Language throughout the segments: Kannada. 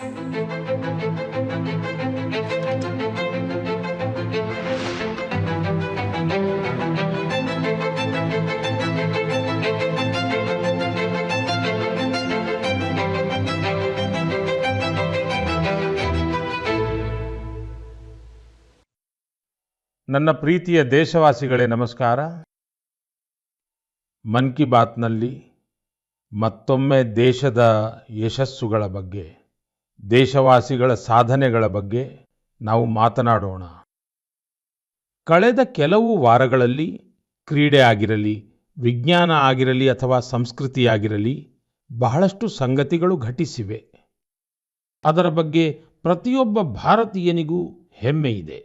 ನನ್ನ ಪ್ರೀತಿಯ ದೇಶವಾಸಿಗಳೇ ನಮಸ್ಕಾರ. ಮನ್ ಕಿ ಬಾತ್ನಲ್ಲಿ ಮತ್ತೊಮ್ಮೆ ದೇಶದ ಯಶಸ್ಸುಗಳ ಬಗ್ಗೆ, ದೇಶವಾಸಿಗಳ ಸಾಧನೆಗಳ ಬಗ್ಗೆ ನಾವು ಮಾತನಾಡೋಣ. ಕಳೆದ ಕೆಲವು ವಾರಗಳಲ್ಲಿ ಕ್ರೀಡೆ ಆಗಿರಲಿ, ವಿಜ್ಞಾನ ಆಗಿರಲಿ ಅಥವಾ ಸಂಸ್ಕೃತಿಯಾಗಿರಲಿ, ಬಹಳಷ್ಟು ಸಂಗತಿಗಳು ಘಟಿಸಿವೆ. ಅದರ ಬಗ್ಗೆ ಪ್ರತಿಯೊಬ್ಬ ಭಾರತೀಯನಿಗೂ ಹೆಮ್ಮೆ ಇದೆ.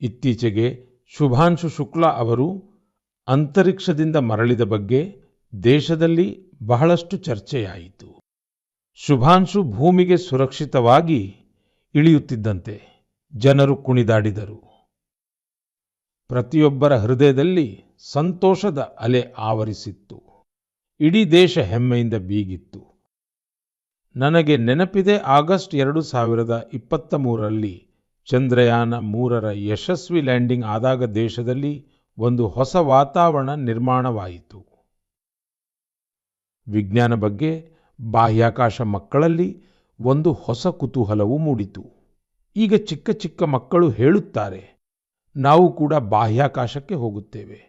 ಇತ್ತೀಚೆಗೆ ಶುಭಾಂಶು ಶುಕ್ಲಾ ಅವರು ಅಂತರಿಕ್ಷದಿಂದ ಮರಳಿದ ಬಗ್ಗೆ ದೇಶದಲ್ಲಿ ಬಹಳಷ್ಟು ಚರ್ಚೆಯಾಯಿತು. ಶುಭಾಂಶು ಭೂಮಿಗೆ ಸುರಕ್ಷಿತವಾಗಿ ಇಳಿಯುತ್ತಿದ್ದಂತೆ ಜನರು ಕುಣಿದಾಡಿದರು. ಪ್ರತಿಯೊಬ್ಬರ ಹೃದಯದಲ್ಲಿ ಸಂತೋಷದ ಅಲೆ ಆವರಿಸಿತ್ತು. ಇಡೀ ದೇಶ ಹೆಮ್ಮೆಯಿಂದ ಬೀಗಿತ್ತು. ನನಗೆ ನೆನಪಿದೆ, ಆಗಸ್ಟ್ 2023ರಲ್ಲಿ ಚಂದ್ರಯಾನ 3ರ ಯಶಸ್ವಿ ಲ್ಯಾಂಡಿಂಗ್ ಆದಾಗ ದೇಶದಲ್ಲಿ ಒಂದು ಹೊಸ ವಾತಾವರಣ ನಿರ್ಮಾಣವಾಯಿತು. ವಿಜ್ಞಾನ ಬಗ್ಗೆ, ಬಾಹ್ಯಾಕಾಶ ಮಕ್ಕಳಲ್ಲಿ ಒಂದು ಹೊಸ ಕುತೂಹಲವು ಮೂಡಿತು. ಈಗ ಚಿಕ್ಕ ಚಿಕ್ಕ ಮಕ್ಕಳು ಹೇಳುತ್ತಾರೆ, ನಾವು ಕೂಡ ಬಾಹ್ಯಾಕಾಶಕ್ಕೆ ಹೋಗುತ್ತೇವೆ,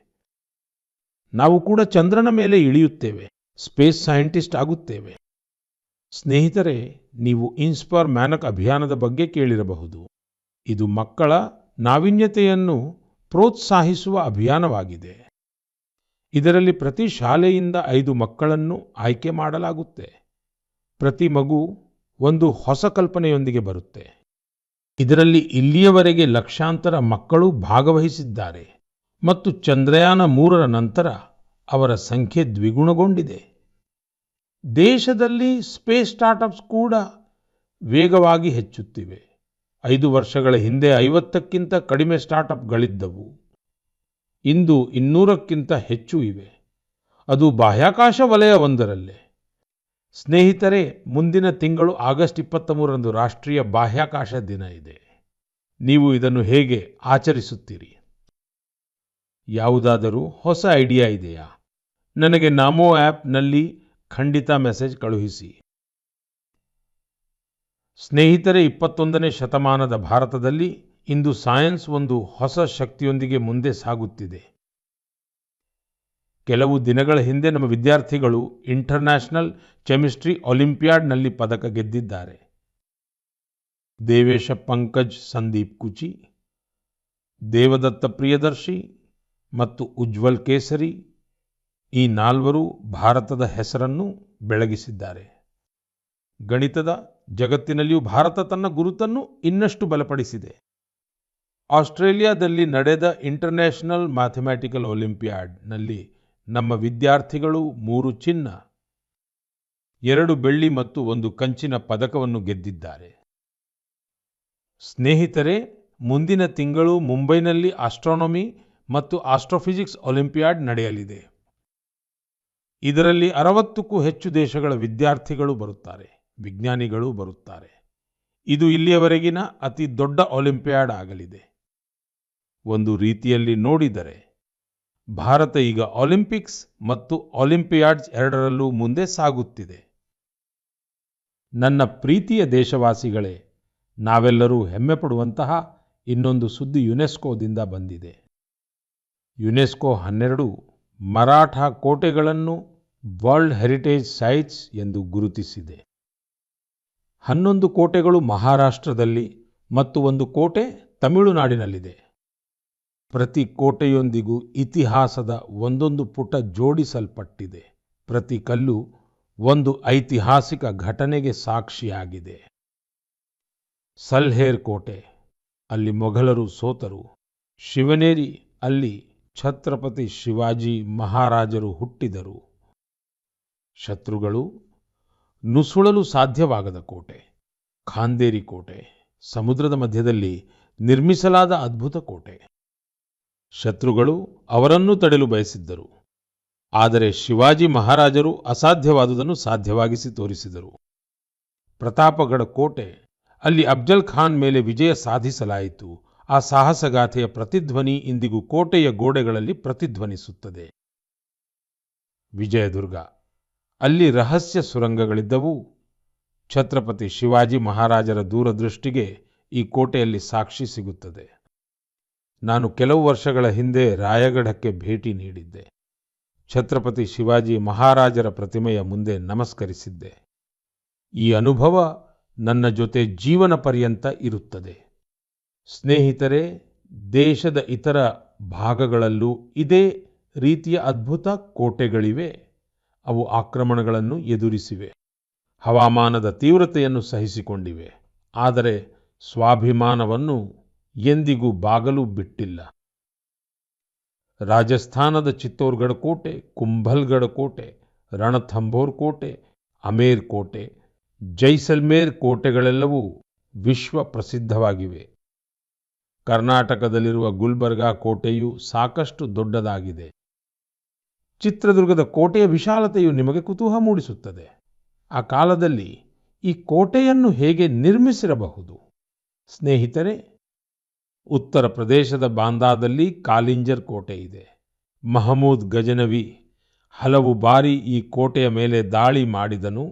ನಾವು ಕೂಡ ಚಂದ್ರನ ಮೇಲೆ ಇಳಿಯುತ್ತೇವೆ, ಸ್ಪೇಸ್ ಸೈಂಟಿಸ್ಟ್ ಆಗುತ್ತೇವೆ. ಸ್ನೇಹಿತರೆ, ನೀವು ಇನ್ಸ್ಪೈರ್ ಮ್ಯಾನಕ್ ಅಭಿಯಾನದ ಬಗ್ಗೆ ಕೇಳಿರಬಹುದು. ಇದು ಮಕ್ಕಳ ನಾವೀನ್ಯತೆಯನ್ನು ಪ್ರೋತ್ಸಾಹಿಸುವ ಅಭಿಯಾನವಾಗಿದೆ. ಇದರಲ್ಲಿ ಪ್ರತಿ ಶಾಲೆಯಿಂದ 5 ಮಕ್ಕಳನ್ನು ಆಯ್ಕೆ ಮಾಡಲಾಗುತ್ತೆ. ಪ್ರತಿ ಮಗು ಒಂದು ಹೊಸ ಕಲ್ಪನೆಯೊಂದಿಗೆ ಬರುತ್ತೆ. ಇದರಲ್ಲಿ ಇಲ್ಲಿಯವರೆಗೆ ಲಕ್ಷಾಂತರ ಮಕ್ಕಳು ಭಾಗವಹಿಸಿದ್ದಾರೆ ಮತ್ತು ಚಂದ್ರಯಾನ 3ರ ನಂತರ ಅವರ ಸಂಖ್ಯೆ ದ್ವಿಗುಣಗೊಂಡಿದೆ. ದೇಶದಲ್ಲಿ ಸ್ಪೇಸ್ ಸ್ಟಾರ್ಟ್ಅಪ್ಸ್ ಕೂಡ ವೇಗವಾಗಿ ಹೆಚ್ಚುತ್ತಿವೆ. 5 ವರ್ಷಗಳ ಹಿಂದೆ 50ಕ್ಕಿಂತ ಕಡಿಮೆ ಸ್ಟಾರ್ಟ್ಅಪ್ಗಳಿದ್ದವು. ಇಂದು 200ಕ್ಕಿಂತ ಹೆಚ್ಚು ಇವೆ. ಅದು ಬಾಹ್ಯಾಕಾಶ ವಲಯ ಒಂದರಲ್ಲೇ. ಸ್ನೇಹಿತರೆ, ಮುಂದಿನ ತಿಂಗಳು ಆಗಸ್ಟ್ 23ರಂದು ರಾಷ್ಟ್ರೀಯ ಬಾಹ್ಯಾಕಾಶ ದಿನ ಇದೆ. ನೀವು ಇದನ್ನು ಹೇಗೆ ಆಚರಿಸುತ್ತೀರಿ? ಯಾವುದಾದರೂ ಹೊಸ ಐಡಿಯಾ ಇದೆಯಾ? ನನಗೆ ನಮೋ ಆ್ಯಪ್ನಲ್ಲಿ ಖಂಡಿತ ಮೆಸೇಜ್ ಕಳುಹಿಸಿ. ಸ್ನೇಹಿತರೆ, 21ನೇ ಶತಮಾನದ ಭಾರತದಲ್ಲಿ ಇಂದು ಸೈನ್ಸ್ ಒಂದು ಹೊಸ ಶಕ್ತಿಯೊಂದಿಗೆ ಮುಂದೆ ಸಾಗುತ್ತಿದೆ. ಕೆಲವು ದಿನಗಳ ಹಿಂದೆ ನಮ್ಮ ವಿದ್ಯಾರ್ಥಿಗಳು ಇಂಟರ್ನ್ಯಾಷನಲ್ ಕೆಮಿಸ್ಟ್ರಿ ಒಲಿಂಪಿಯಾಡ್ನಲ್ಲಿ ಪದಕ ಗೆದ್ದಿದ್ದಾರೆ. ದೇವೇಶ ಪಂಕಜ್ ಸಂದೀಪ್ ಕುಚಿ, ದೇವದತ್ತ ಪ್ರಿಯದರ್ಶಿ ಮತ್ತು ಉಜ್ವಲ್ ಕೇಸರಿ, ಈ 4 ಭಾರತದ ಹೆಸರನ್ನು ಬೆಳಗಿಸಿದ್ದಾರೆ. ಗಣಿತದ ಜಗತ್ತಿನಲ್ಲಿಯೂ ಭಾರತ ತನ್ನ ಗುರುತನ್ನು ಇನ್ನಷ್ಟು ಬಲಪಡಿಸಿದೆ. ಆಸ್ಟ್ರೇಲಿಯಾದಲ್ಲಿ ನಡೆದ ಇಂಟರ್ನ್ಯಾಷನಲ್ ಮ್ಯಾಥಮ್ಯಾಟಿಕಲ್ ಒಲಿಂಪಿಯಾಡ್ನಲ್ಲಿ ನಮ್ಮ ವಿದ್ಯಾರ್ಥಿಗಳು 3 ಚಿನ್ನ, 2 ಬೆಳ್ಳಿ ಮತ್ತು 1 ಕಂಚಿನ ಪದಕವನ್ನು ಗೆದ್ದಿದ್ದಾರೆ. ಸ್ನೇಹಿತರೆ, ಮುಂದಿನ ತಿಂಗಳು ಮುಂಬೈನಲ್ಲಿ ಆಸ್ಟ್ರಾನಮಿ ಮತ್ತು ಆಸ್ಟ್ರೋಫಿಸಿಕ್ಸ್ ಒಲಿಂಪಿಯಾಡ್ ನಡೆಯಲಿದೆ. ಇದರಲ್ಲಿ 60ಕ್ಕೂ ಹೆಚ್ಚು ದೇಶಗಳ ವಿದ್ಯಾರ್ಥಿಗಳು ಬರುತ್ತಾರೆ, ವಿಜ್ಞಾನಿಗಳು ಬರುತ್ತಾರೆ. ಇದು ಇಲ್ಲಿಯವರೆಗಿನ ಅತಿ ದೊಡ್ಡ ಒಲಿಂಪಿಯಾಡ್ ಆಗಲಿದೆ. ಒಂದು ರೀತಿಯಲ್ಲಿ ನೋಡಿದರೆ ಭಾರತ ಈಗ ಒಲಿಂಪಿಕ್ಸ್ ಮತ್ತು ಒಲಿಂಪಿಯಾಡ್ಸ್ ಎರಡರಲ್ಲೂ ಮುಂದೆ ಸಾಗುತ್ತಿದೆ. ನನ್ನ ಪ್ರೀತಿಯ ದೇಶವಾಸಿಗಳೇ, ನಾವೆಲ್ಲರೂ ಹೆಮ್ಮೆ ಪಡುವಂತಹ ಇನ್ನೊಂದು ಸುದ್ದಿ ಯುನೆಸ್ಕೋದಿಂದ ಬಂದಿದೆ. ಯುನೆಸ್ಕೋ 12 ಮರಾಠ ಕೋಟೆಗಳನ್ನು ವರ್ಲ್ಡ್ ಹೆರಿಟೇಜ್ ಸೈಟ್ಸ್ ಎಂದು ಗುರುತಿಸಿದೆ. 11 ಕೋಟೆಗಳು ಮಹಾರಾಷ್ಟ್ರದಲ್ಲಿ ಮತ್ತು 1 ಕೋಟೆ ತಮಿಳುನಾಡಿನಲ್ಲಿದೆ. ಪ್ರತಿ ಕೋಟೆಯೊಂದಿಗೂ ಇತಿಹಾಸದ ಒಂದೊಂದು ಪುಟ ಜೋಡಿಸಲ್ಪಟ್ಟಿದೆ. ಪ್ರತಿ ಕಲ್ಲು ಒಂದು ಐತಿಹಾಸಿಕ ಘಟನೆಗೆ ಸಾಕ್ಷಿಯಾಗಿದೆ. ಸಲ್ಹೇರ್ ಕೋಟೆ, ಅಲ್ಲಿ ಮೊಘಲರು ಸೋತರು. ಶಿವನೇರಿ, ಅಲ್ಲಿ ಛತ್ರಪತಿ ಶಿವಾಜಿ ಮಹಾರಾಜರು ಹುಟ್ಟಿದರು. ಶತ್ರುಗಳು ನುಸುಳಲು ಸಾಧ್ಯವಾಗದ ಕೋಟೆ ಖಾಂದೇರಿ ಕೋಟೆ, ಸಮುದ್ರದ ಮಧ್ಯದಲ್ಲಿ ನಿರ್ಮಿಸಲಾದ ಅದ್ಭುತ ಕೋಟೆ. ಶತ್ರುಗಳು ಅವರನ್ನು ತಡೆಯಲು ಬಯಸಿದ್ದರು, ಆದರೆ ಶಿವಾಜಿ ಮಹಾರಾಜರು ಅಸಾಧ್ಯವಾದುದನ್ನು ಸಾಧ್ಯವಾಗಿಸಿ ತೋರಿಸಿದರು. ಪ್ರತಾಪಗಢ ಕೋಟೆ, ಅಲ್ಲಿ ಅಫ್ಜಲ್ ಖಾನ್ ಮೇಲೆ ವಿಜಯ ಸಾಧಿಸಲಾಯಿತು. ಆ ಸಾಹಸಗಾಥೆಯ ಪ್ರತಿಧ್ವನಿ ಇಂದಿಗೂ ಕೋಟೆಯ ಗೋಡೆಗಳಲ್ಲಿ ಪ್ರತಿಧ್ವನಿಸುತ್ತದೆ. ವಿಜಯದುರ್ಗ, ಅಲ್ಲಿ ರಹಸ್ಯ ಸುರಂಗಗಳಿದ್ದವು. ಛತ್ರಪತಿ ಶಿವಾಜಿ ಮಹಾರಾಜರ ದೂರದೃಷ್ಟಿಗೆ ಈ ಕೋಟೆಯಲ್ಲಿ ಸಾಕ್ಷಿ ಸಿಗುತ್ತದೆ. ನಾನು ಕೆಲವು ವರ್ಷಗಳ ಹಿಂದೆ ರಾಯಗಢಕ್ಕೆ ಭೇಟಿ ನೀಡಿದ್ದೆ. ಛತ್ರಪತಿ ಶಿವಾಜಿ ಮಹಾರಾಜರ ಪ್ರತಿಮೆಯ ಮುಂದೆ ನಮಸ್ಕರಿಸಿದ್ದೆ. ಈ ಅನುಭವ ನನ್ನ ಜೊತೆ ಜೀವನ ಪರ್ಯಂತ ಇರುತ್ತದೆ. ಸ್ನೇಹಿತರೆ, ದೇಶದ ಇತರ ಭಾಗಗಳಲ್ಲೂ ಇದೇ ರೀತಿಯ ಅದ್ಭುತ ಕೋಟೆಗಳಿವೆ. ಅವು ಆಕ್ರಮಣಗಳನ್ನು ಎದುರಿಸಿವೆ, ಹವಾಮಾನದ ತೀವ್ರತೆಯನ್ನು ಸಹಿಸಿಕೊಂಡಿವೆ, ಆದರೆ ಸ್ವಾಭಿಮಾನವನ್ನು ಎಂದಿಗೂ ಬಾಗಲು ಬಿಟ್ಟಿಲ್ಲ. ರಾಜಸ್ಥಾನದ ಚಿತ್ತೋರ್ಗಢ ಕೋಟೆ, ಕುಂಭಲ್ಗಢ ಕೋಟೆ, ರಣಥಂಬೋರ್ ಕೋಟೆ, ಅಮೇರ್ ಕೋಟೆ, ಜೈಸಲ್ಮೇರ್ ಕೋಟೆಗಳೆಲ್ಲವೂ ವಿಶ್ವ ಪ್ರಸಿದ್ಧವಾಗಿವೆ. ಕರ್ನಾಟಕದಲ್ಲಿರುವ ಗುಲ್ಬರ್ಗಾ ಕೋಟೆಯು ಸಾಕಷ್ಟು ದೊಡ್ಡದಾಗಿದೆ. ಚಿತ್ರದುರ್ಗದ ಕೋಟೆಯ ವಿಶಾಲತೆಯು ನಿಮಗೆ ಕುತೂಹಲ ಮೂಡಿಸುತ್ತದೆ. ಆ ಕಾಲದಲ್ಲಿ ಈ ಕೋಟೆಯನ್ನು ಹೇಗೆ ನಿರ್ಮಿಸಿರಬಹುದು? ಸ್ನೇಹಿತರೆ, ಉತ್ತರ ಪ್ರದೇಶದ ಬಾಂದಾದಲ್ಲಿ ಕಾಲಿಂಜರ್ ಕೋಟೆ ಇದೆ. ಮಹಮೂದ್ ಗಜನವಿ ಹಲವು ಬಾರಿ ಈ ಕೋಟೆಯ ಮೇಲೆ ದಾಳಿ ಮಾಡಿದನು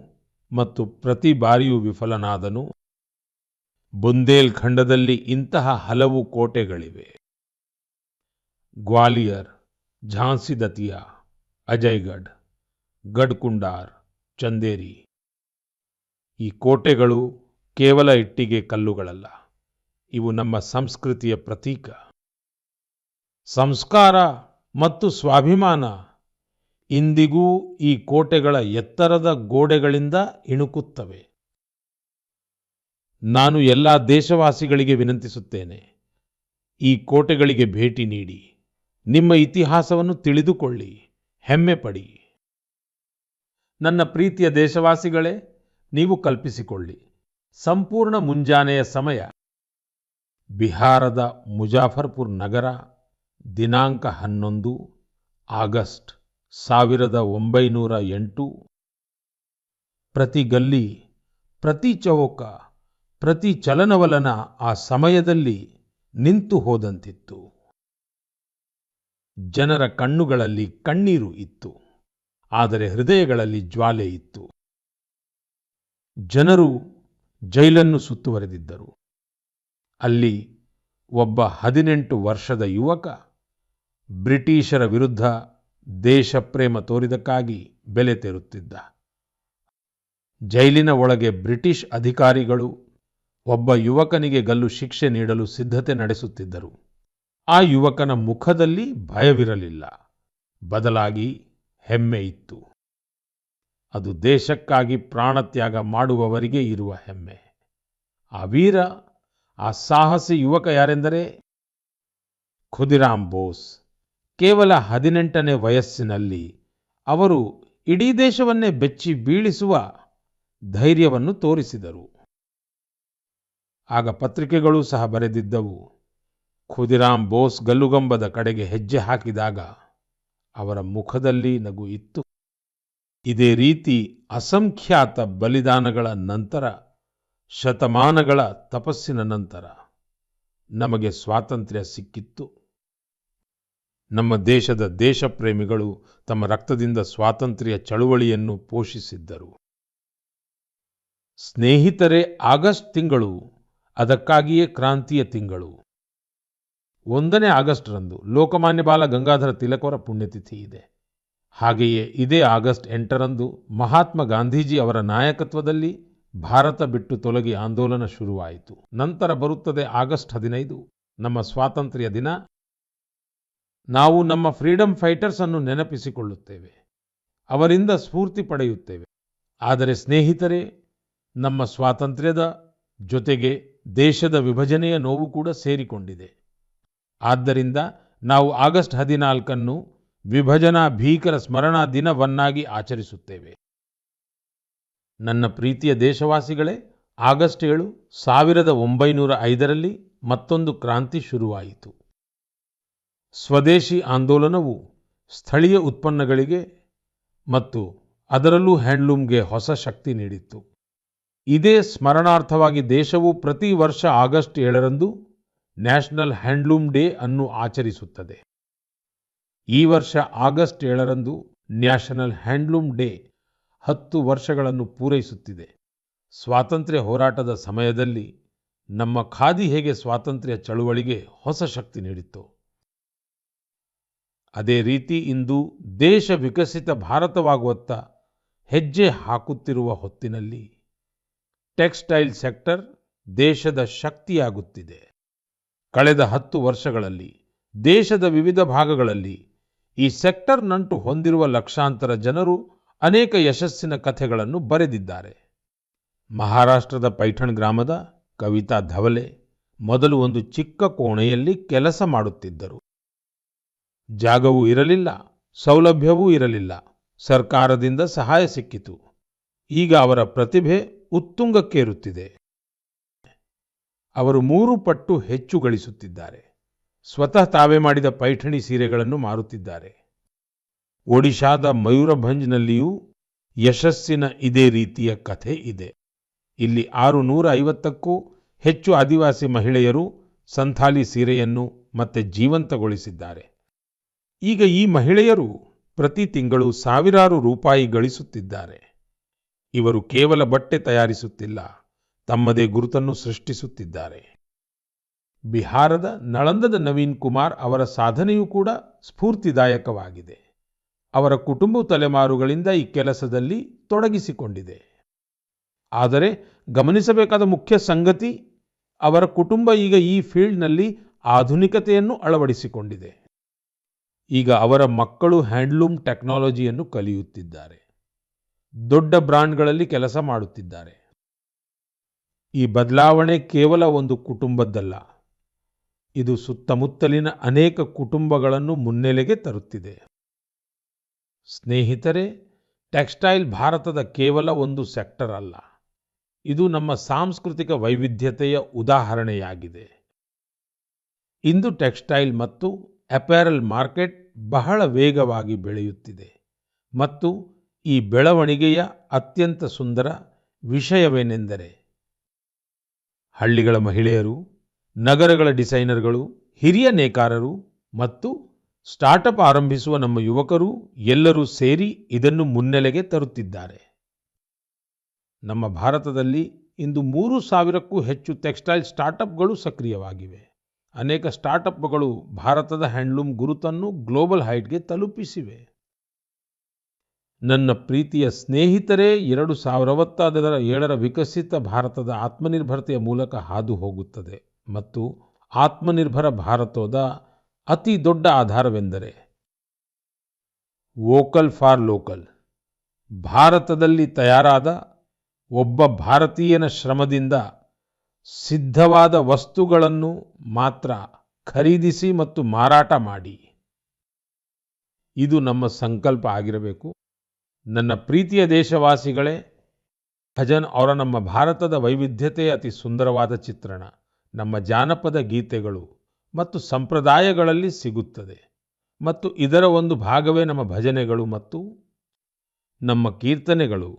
ಮತ್ತು ಪ್ರತಿ ಬಾರಿಯೂ ವಿಫಲನಾದನು. ಬುಂದೇಲ್ ಖಂಡದಲ್ಲಿ ಇಂತಹ ಹಲವು ಕೋಟೆಗಳಿವೆ. ಗ್ವಾಲಿಯರ್, ಝಾನ್ಸಿ ದತಿಯಾ, ಅಜಯ್ಗಢ್, ಗಢ್ಕುಂಡಾರ್, ಚಂದೇರಿ. ಈ ಕೋಟೆಗಳು ಕೇವಲ ಇಟ್ಟಿಗೆ ಕಲ್ಲುಗಳಲ್ಲ, ಇವು ನಮ್ಮ ಸಂಸ್ಕೃತಿಯ ಪ್ರತೀಕ. ಸಂಸ್ಕಾರ ಮತ್ತು ಸ್ವಾಭಿಮಾನ ಇಂದಿಗೂ ಈ ಕೋಟೆಗಳ ಎತ್ತರದ ಗೋಡೆಗಳಿಂದ ಇಣುಕುತ್ತವೆ. ನಾನು ಎಲ್ಲ ದೇಶವಾಸಿಗಳಿಗೆ ವಿನಂತಿಸುತ್ತೇನೆ, ಈ ಕೋಟೆಗಳಿಗೆ ಭೇಟಿ ನೀಡಿ, ನಿಮ್ಮ ಇತಿಹಾಸವನ್ನು ತಿಳಿದುಕೊಳ್ಳಿ, ಹೆಮ್ಮೆ ಪಡಿ. ನನ್ನ ಪ್ರೀತಿಯ ದೇಶವಾಸಿಗಳೇ, ನೀವು ಕಲ್ಪಿಸಿಕೊಳ್ಳಿ, ಸಂಪೂರ್ಣ ಮುಂಜಾನೆಯ ಸಮಯ, ಬಿಹಾರದ ಮುಜಾಫರ್ಪುರ್ ನಗರ, ದಿನಾಂಕ 11 ಆಗಸ್ಟ್ 1908. ಪ್ರತಿ ಗಲ್ಲಿ, ಪ್ರತಿ ಚೌಕ, ಪ್ರತಿ ಚಲನವಲನ ಆ ಸಮಯದಲ್ಲಿ ನಿಂತು ಹೋದಂತಿತ್ತು. ಜನರ ಕಣ್ಣುಗಳಲ್ಲಿ ಕಣ್ಣೀರು ಇತ್ತು, ಆದರೆ ಹೃದಯಗಳಲ್ಲಿ ಜ್ವಾಲೆ ಇತ್ತು. ಜನರು ಜೈಲನ್ನು ಸುತ್ತುವರೆದಿದ್ದರು. ಅಲ್ಲಿ ಒಬ್ಬ 18 ವರ್ಷದ ಯುವಕ ಬ್ರಿಟಿಷರ ವಿರುದ್ಧ ದೇಶಪ್ರೇಮ ತೋರಿದಕ್ಕಾಗಿ ಬೆಲೆ ತೆರುತ್ತಿದ್ದ. ಜೈಲಿನ ಒಳಗೆ ಬ್ರಿಟಿಷ್ ಅಧಿಕಾರಿಗಳು ಒಬ್ಬ ಯುವಕನಿಗೆ ಗಲ್ಲು ಶಿಕ್ಷೆ ನೀಡಲು ಸಿದ್ಧತೆ ನಡೆಸುತ್ತಿದ್ದರು. ಆ ಯುವಕನ ಮುಖದಲ್ಲಿ ಭಯವಿರಲಿಲ್ಲ, ಬದಲಾಗಿ ಹೆಮ್ಮೆ ಇತ್ತು. ಅದು ದೇಶಕ್ಕಾಗಿ ಪ್ರಾಣತ್ಯಾಗ ಮಾಡುವವರಿಗೆ ಇರುವ ಹೆಮ್ಮೆ. ಆ ವೀರ, ಆ ಸಾಹಸಿ ಯುವಕ ಯಾರೆಂದರೆ ಖುದಿರಾಮ್ ಬೋಸ್. ಕೇವಲ 18ನೇ ವಯಸ್ಸಿನಲ್ಲಿ ಅವರು ಇಡೀ ದೇಶವನ್ನೇ ಬೆಚ್ಚಿ ಬೀಳಿಸುವ ಧೈರ್ಯವನ್ನು ತೋರಿಸಿದರು. ಆಗ ಪತ್ರಿಕೆಗಳು ಸಹ ಬರೆದಿದ್ದವು, ಖುದಿರಾಮ್ ಬೋಸ್ ಗಲ್ಲುಗಂಬದ ಕಡೆಗೆ ಹೆಜ್ಜೆ ಹಾಕಿದಾಗ ಅವರ ಮುಖದಲ್ಲಿ ನಗು ಇತ್ತು. ಇದೇ ರೀತಿ ಅಸಂಖ್ಯಾತ ಬಲಿದಾನಗಳ ನಂತರ, ಶತಮಾನಗಳ ತಪಸ್ಸಿನ ನಂತರ ನಮಗೆ ಸ್ವಾತಂತ್ರ್ಯ ಸಿಕ್ಕಿತ್ತು. ನಮ್ಮ ದೇಶದ ದೇಶಪ್ರೇಮಿಗಳು ತಮ್ಮ ರಕ್ತದಿಂದ ಸ್ವಾತಂತ್ರ್ಯ ಚಳುವಳಿಯನ್ನು ಪೋಷಿಸಿದ್ದರು. ಸ್ನೇಹಿತರೆ, ಆಗಸ್ಟ್ ತಿಂಗಳು ಅದಕ್ಕಾಗಿಯೇ ಕ್ರಾಂತಿಯ ತಿಂಗಳು. 1ನೇ ಆಗಸ್ಟ್ ರಂದು ಲೋಕಮಾನ್ಯ ಬಾಲ ಗಂಗಾಧರ ತಿಲಕರ ಪುಣ್ಯತಿಥಿ ಇದೆ. ಹಾಗೆಯೇ ಇದೇ ಆಗಸ್ಟ್ 8ರಂದು ಮಹಾತ್ಮ ಗಾಂಧೀಜಿ ಅವರ ನಾಯಕತ್ವದಲ್ಲಿ ಭಾರತ ಬಿಟ್ಟು ತೊಲಗಿ ಆಂದೋಲನ ಶುರುವಾಯಿತು. ನಂತರ ಬರುತ್ತದೆ ಆಗಸ್ಟ್ 15, ನಮ್ಮ ಸ್ವಾತಂತ್ರ್ಯ ದಿನ. ನಾವು ನಮ್ಮ ಫ್ರೀಡಂ ಫೈಟರ್ಸ್ ಅನ್ನು ನೆನಪಿಸಿಕೊಳ್ಳುತ್ತೇವೆ, ಅವರಿಂದ ಸ್ಫೂರ್ತಿ ಪಡೆಯುತ್ತೇವೆ. ಆದರೆ ಸ್ನೇಹಿತರೆ, ನಮ್ಮ ಸ್ವಾತಂತ್ರ್ಯದ ಜೊತೆಗೆ ದೇಶದ ವಿಭಜನೆಯ ನೋವು ಕೂಡ ಸೇರಿಕೊಂಡಿದೆ. ಆದ್ದರಿಂದ ನಾವು ಆಗಸ್ಟ್ 14 ವಿಭಜನಾ ಭೀಕರ ಸ್ಮರಣಾ ದಿನವನ್ನಾಗಿ ಆಚರಿಸುತ್ತೇವೆ. ನನ್ನ ಪ್ರೀತಿಯ ದೇಶವಾಸಿಗಳೇ, ಆಗಸ್ಟ್ 7, 1905ರಲ್ಲಿ ಮತ್ತೊಂದು ಕ್ರಾಂತಿ ಶುರುವಾಯಿತು. ಸ್ವದೇಶಿ ಆಂದೋಲನವು ಸ್ಥಳೀಯ ಉತ್ಪನ್ನಗಳಿಗೆ ಮತ್ತು ಅದರಲ್ಲೂ ಹ್ಯಾಂಡ್ಲೂಮ್ಗೆ ಹೊಸ ಶಕ್ತಿ ನೀಡಿತ್ತು. ಇದೇ ಸ್ಮರಣಾರ್ಥವಾಗಿ ದೇಶವು ಪ್ರತಿ ವರ್ಷ ಆಗಸ್ಟ್ 7ರಂದು ನ್ಯಾಷನಲ್ ಹ್ಯಾಂಡ್ಲೂಮ್ ಡೇ ಅನ್ನು ಆಚರಿಸುತ್ತದೆ. ಈ ವರ್ಷ ಆಗಸ್ಟ್ 7ರಂದು ನ್ಯಾಷನಲ್ ಹ್ಯಾಂಡ್ಲೂಮ್ ಡೇ 10 ವರ್ಷಗಳನ್ನು ಪೂರೈಸುತ್ತಿದೆ. ಸ್ವಾತಂತ್ರ್ಯ ಹೋರಾಟದ ಸಮಯದಲ್ಲಿ ನಮ್ಮ ಖಾದಿ ಹೇಗೆ ಸ್ವಾತಂತ್ರ್ಯ ಚಳುವಳಿಗೆ ಹೊಸ ಶಕ್ತಿ ನೀಡಿತ್ತು, ಅದೇ ರೀತಿ ಇಂದು ದೇಶ ವಿಕಸಿತ ಭಾರತವಾಗುವತ್ತ ಹೆಜ್ಜೆ ಹಾಕುತ್ತಿರುವ ಹೊತ್ತಿನಲ್ಲಿ ಟೆಕ್ಸ್ಟೈಲ್ ಸೆಕ್ಟರ್ ದೇಶದ ಶಕ್ತಿಯಾಗುತ್ತಿದೆ. ಕಳೆದ 10 ವರ್ಷಗಳಲ್ಲಿ ದೇಶದ ವಿವಿಧ ಭಾಗಗಳಲ್ಲಿ ಈ ಸೆಕ್ಟರ್ ನಂಟು ಹೊಂದಿರುವ ಲಕ್ಷಾಂತರ ಜನರು ಅನೇಕ ಯಶಸ್ಸಿನ ಕಥೆಗಳನ್ನು ಬರೆದಿದ್ದಾರೆ. ಮಹಾರಾಷ್ಟ್ರದ ಪೈಠಣ್ ಗ್ರಾಮದ ಕವಿತಾ ಧವಲೆ ಮೊದಲು ಒಂದು ಚಿಕ್ಕ ಕೋಣೆಯಲ್ಲಿ ಕೆಲಸ ಮಾಡುತ್ತಿದ್ದರು. ಜಾಗವೂ ಇರಲಿಲ್ಲ, ಸೌಲಭ್ಯವೂ ಇರಲಿಲ್ಲ. ಸರ್ಕಾರದಿಂದ ಸಹಾಯ ಸಿಕ್ಕಿತು. ಈಗ ಅವರ ಪ್ರತಿಭೆ ಉತ್ತುಂಗಕ್ಕೇರುತ್ತಿದೆ. ಅವರು 3 ಪಟ್ಟು ಹೆಚ್ಚು ಗಳಿಸುತ್ತಿದ್ದಾರೆ. ಸ್ವತಃ ತಾವೇ ಮಾಡಿದ ಪೈಠಣಿ ಸೀರೆಗಳನ್ನು ಮಾರುತ್ತಿದ್ದಾರೆ. ಒಡಿಶಾದ ಮಯೂರಭಂಜ್ನಲ್ಲಿಯೂ ಯಶಸ್ಸಿನ ಇದೇ ರೀತಿಯ ಕಥೆ ಇದೆ. ಇಲ್ಲಿ 650ಕ್ಕೂ ಹೆಚ್ಚು ಆದಿವಾಸಿ ಮಹಿಳೆಯರು ಸಂಥಾಲಿ ಸೀರೆಯನ್ನು ಮತ್ತೆ ಜೀವಂತಗೊಳಿಸಿದ್ದಾರೆ. ಈಗ ಈ ಮಹಿಳೆಯರು ಪ್ರತಿ ತಿಂಗಳು ಸಾವಿರಾರು ರೂಪಾಯಿ ಗಳಿಸುತ್ತಿದ್ದಾರೆ. ಇವರು ಕೇವಲ ಬಟ್ಟೆ ತಯಾರಿಸುತ್ತಿಲ್ಲ, ತಮ್ಮದೇ ಗುರುತನ್ನು ಸೃಷ್ಟಿಸುತ್ತಿದ್ದಾರೆ. ಬಿಹಾರದ ನಳಂದದ ನವೀನ್ ಕುಮಾರ್ ಅವರ ಸಾಧನೆಯೂ ಕೂಡ ಸ್ಫೂರ್ತಿದಾಯಕವಾಗಿದೆ. ಅವರ ಕುಟುಂಬ ತಲೆಮಾರುಗಳಿಂದ ಈ ಕೆಲಸದಲ್ಲಿ ತೊಡಗಿಸಿಕೊಂಡಿದೆ. ಆದರೆ ಗಮನಿಸಬೇಕಾದ ಮುಖ್ಯ ಸಂಗತಿ, ಅವರ ಕುಟುಂಬ ಈಗ ಈ ಫೀಲ್ಡ್ನಲ್ಲಿ ಆಧುನಿಕತೆಯನ್ನು ಅಳವಡಿಸಿಕೊಂಡಿದೆ. ಈಗ ಅವರ ಮಕ್ಕಳು ಹ್ಯಾಂಡ್ಲೂಮ್ ಟೆಕ್ನಾಲಜಿಯನ್ನು ಕಲಿಯುತ್ತಿದ್ದಾರೆ, ದೊಡ್ಡ ಬ್ರಾಂಡ್ಗಳಲ್ಲಿ ಕೆಲಸ ಮಾಡುತ್ತಿದ್ದಾರೆ. ಈ ಬದಲಾವಣೆ ಕೇವಲ ಒಂದು ಕುಟುಂಬದ್ದಲ್ಲ, ಇದು ಸುತ್ತಮುತ್ತಲಿನ ಅನೇಕ ಕುಟುಂಬಗಳನ್ನು ಮುನ್ನೆಲೆಗೆ ತರುತ್ತಿದೆ. ಸ್ನೇಹಿತರೆ, ಟೆಕ್ಸ್ಟೈಲ್ ಭಾರತದ ಕೇವಲ ಒಂದು ಸೆಕ್ಟರ್ ಅಲ್ಲ, ಇದು ನಮ್ಮ ಸಾಂಸ್ಕೃತಿಕ ವೈವಿಧ್ಯತೆಯ ಉದಾಹರಣೆಯಾಗಿದೆ. ಇಂದು ಟೆಕ್ಸ್ಟೈಲ್ ಮತ್ತು ಅಪ್ಯಾರಲ್ ಮಾರ್ಕೆಟ್ ಬಹಳ ವೇಗವಾಗಿ ಬೆಳೆಯುತ್ತಿದೆ ಮತ್ತು ಈ ಬೆಳವಣಿಗೆಯ ಅತ್ಯಂತ ಸುಂದರ ವಿಷಯವೇನೆಂದರೆ, ಹಳ್ಳಿಗಳ ಮಹಿಳೆಯರು, ನಗರಗಳ ಡಿಸೈನರ್ಗಳು, ಹಿರಿಯ ನೇಕಾರರು ಮತ್ತು ಸ್ಟಾರ್ಟ್ಅಪ್ ಆರಂಭಿಸುವ ನಮ್ಮ ಯುವಕರು ಎಲ್ಲರೂ ಸೇರಿ ಇದನ್ನು ಮುನ್ನೆಲೆಗೆ ತರುತ್ತಿದ್ದಾರೆ. ನಮ್ಮ ಭಾರತದಲ್ಲಿ ಇಂದು 3000ಕ್ಕೂ ಹೆಚ್ಚು ಟೆಕ್ಸ್ಟೈಲ್ ಸ್ಟಾರ್ಟ್ಅಪ್ಗಳು ಸಕ್ರಿಯವಾಗಿವೆ. ಅನೇಕ ಸ್ಟಾರ್ಟ್ಅಪ್ಗಳು ಭಾರತದ ಹ್ಯಾಂಡ್ಲೂಮ್ ಗುರುತನ್ನು ಗ್ಲೋಬಲ್ ಹೈಟ್ಗೆ ತಲುಪಿಸಿವೆ. ನನ್ನ ಪ್ರೀತಿಯ ಸ್ನೇಹಿತರೇ, 2047ರ ವಿಕಸಿತ ಭಾರತದ ಆತ್ಮನಿರ್ಭರತೆಯ ಮೂಲಕ ಹಾದು ಹೋಗುತ್ತದೆ ಮತ್ತು ಆತ್ಮನಿರ್ಭರ ಭಾರತದ ಅತಿ ದೊಡ್ಡ ಆಧಾರವೆಂದರೆ ವೋಕಲ್ ಫಾರ್ ಲೋಕಲ್. ಭಾರತದಲ್ಲಿ ತಯಾರಾದ ಒಬ್ಬ ಭಾರತೀಯನ ಶ್ರಮದಿಂದ ಸಿದ್ಧವಾದ ವಸ್ತುಗಳನ್ನು ಮಾತ್ರ ಖರೀದಿಸಿ ಮತ್ತು ಮಾರಾಟ ಮಾಡಿ. ಇದು ನಮ್ಮ ಸಂಕಲ್ಪ ಆಗಿರಬೇಕು. ನನ್ನ ಪ್ರೀತಿಯ ದೇಶವಾಸಿಗಳೇ, ಭಜನ್ ಅವರ ನಮ್ಮ ಭಾರತದ ವೈವಿಧ್ಯತೆಯ ಅತಿ ಸುಂದರವಾದ ಚಿತ್ರಣ ನಮ್ಮ ಜಾನಪದ ಗೀತೆಗಳು ಮತ್ತು ಸಂಪ್ರದಾಯಗಳಲ್ಲಿ ಸಿಗುತ್ತದೆ ಮತ್ತು ಇದರ ಒಂದು ಭಾಗವೇ ನಮ್ಮ ಭಜನೆಗಳು ಮತ್ತು ನಮ್ಮ ಕೀರ್ತನೆಗಳು.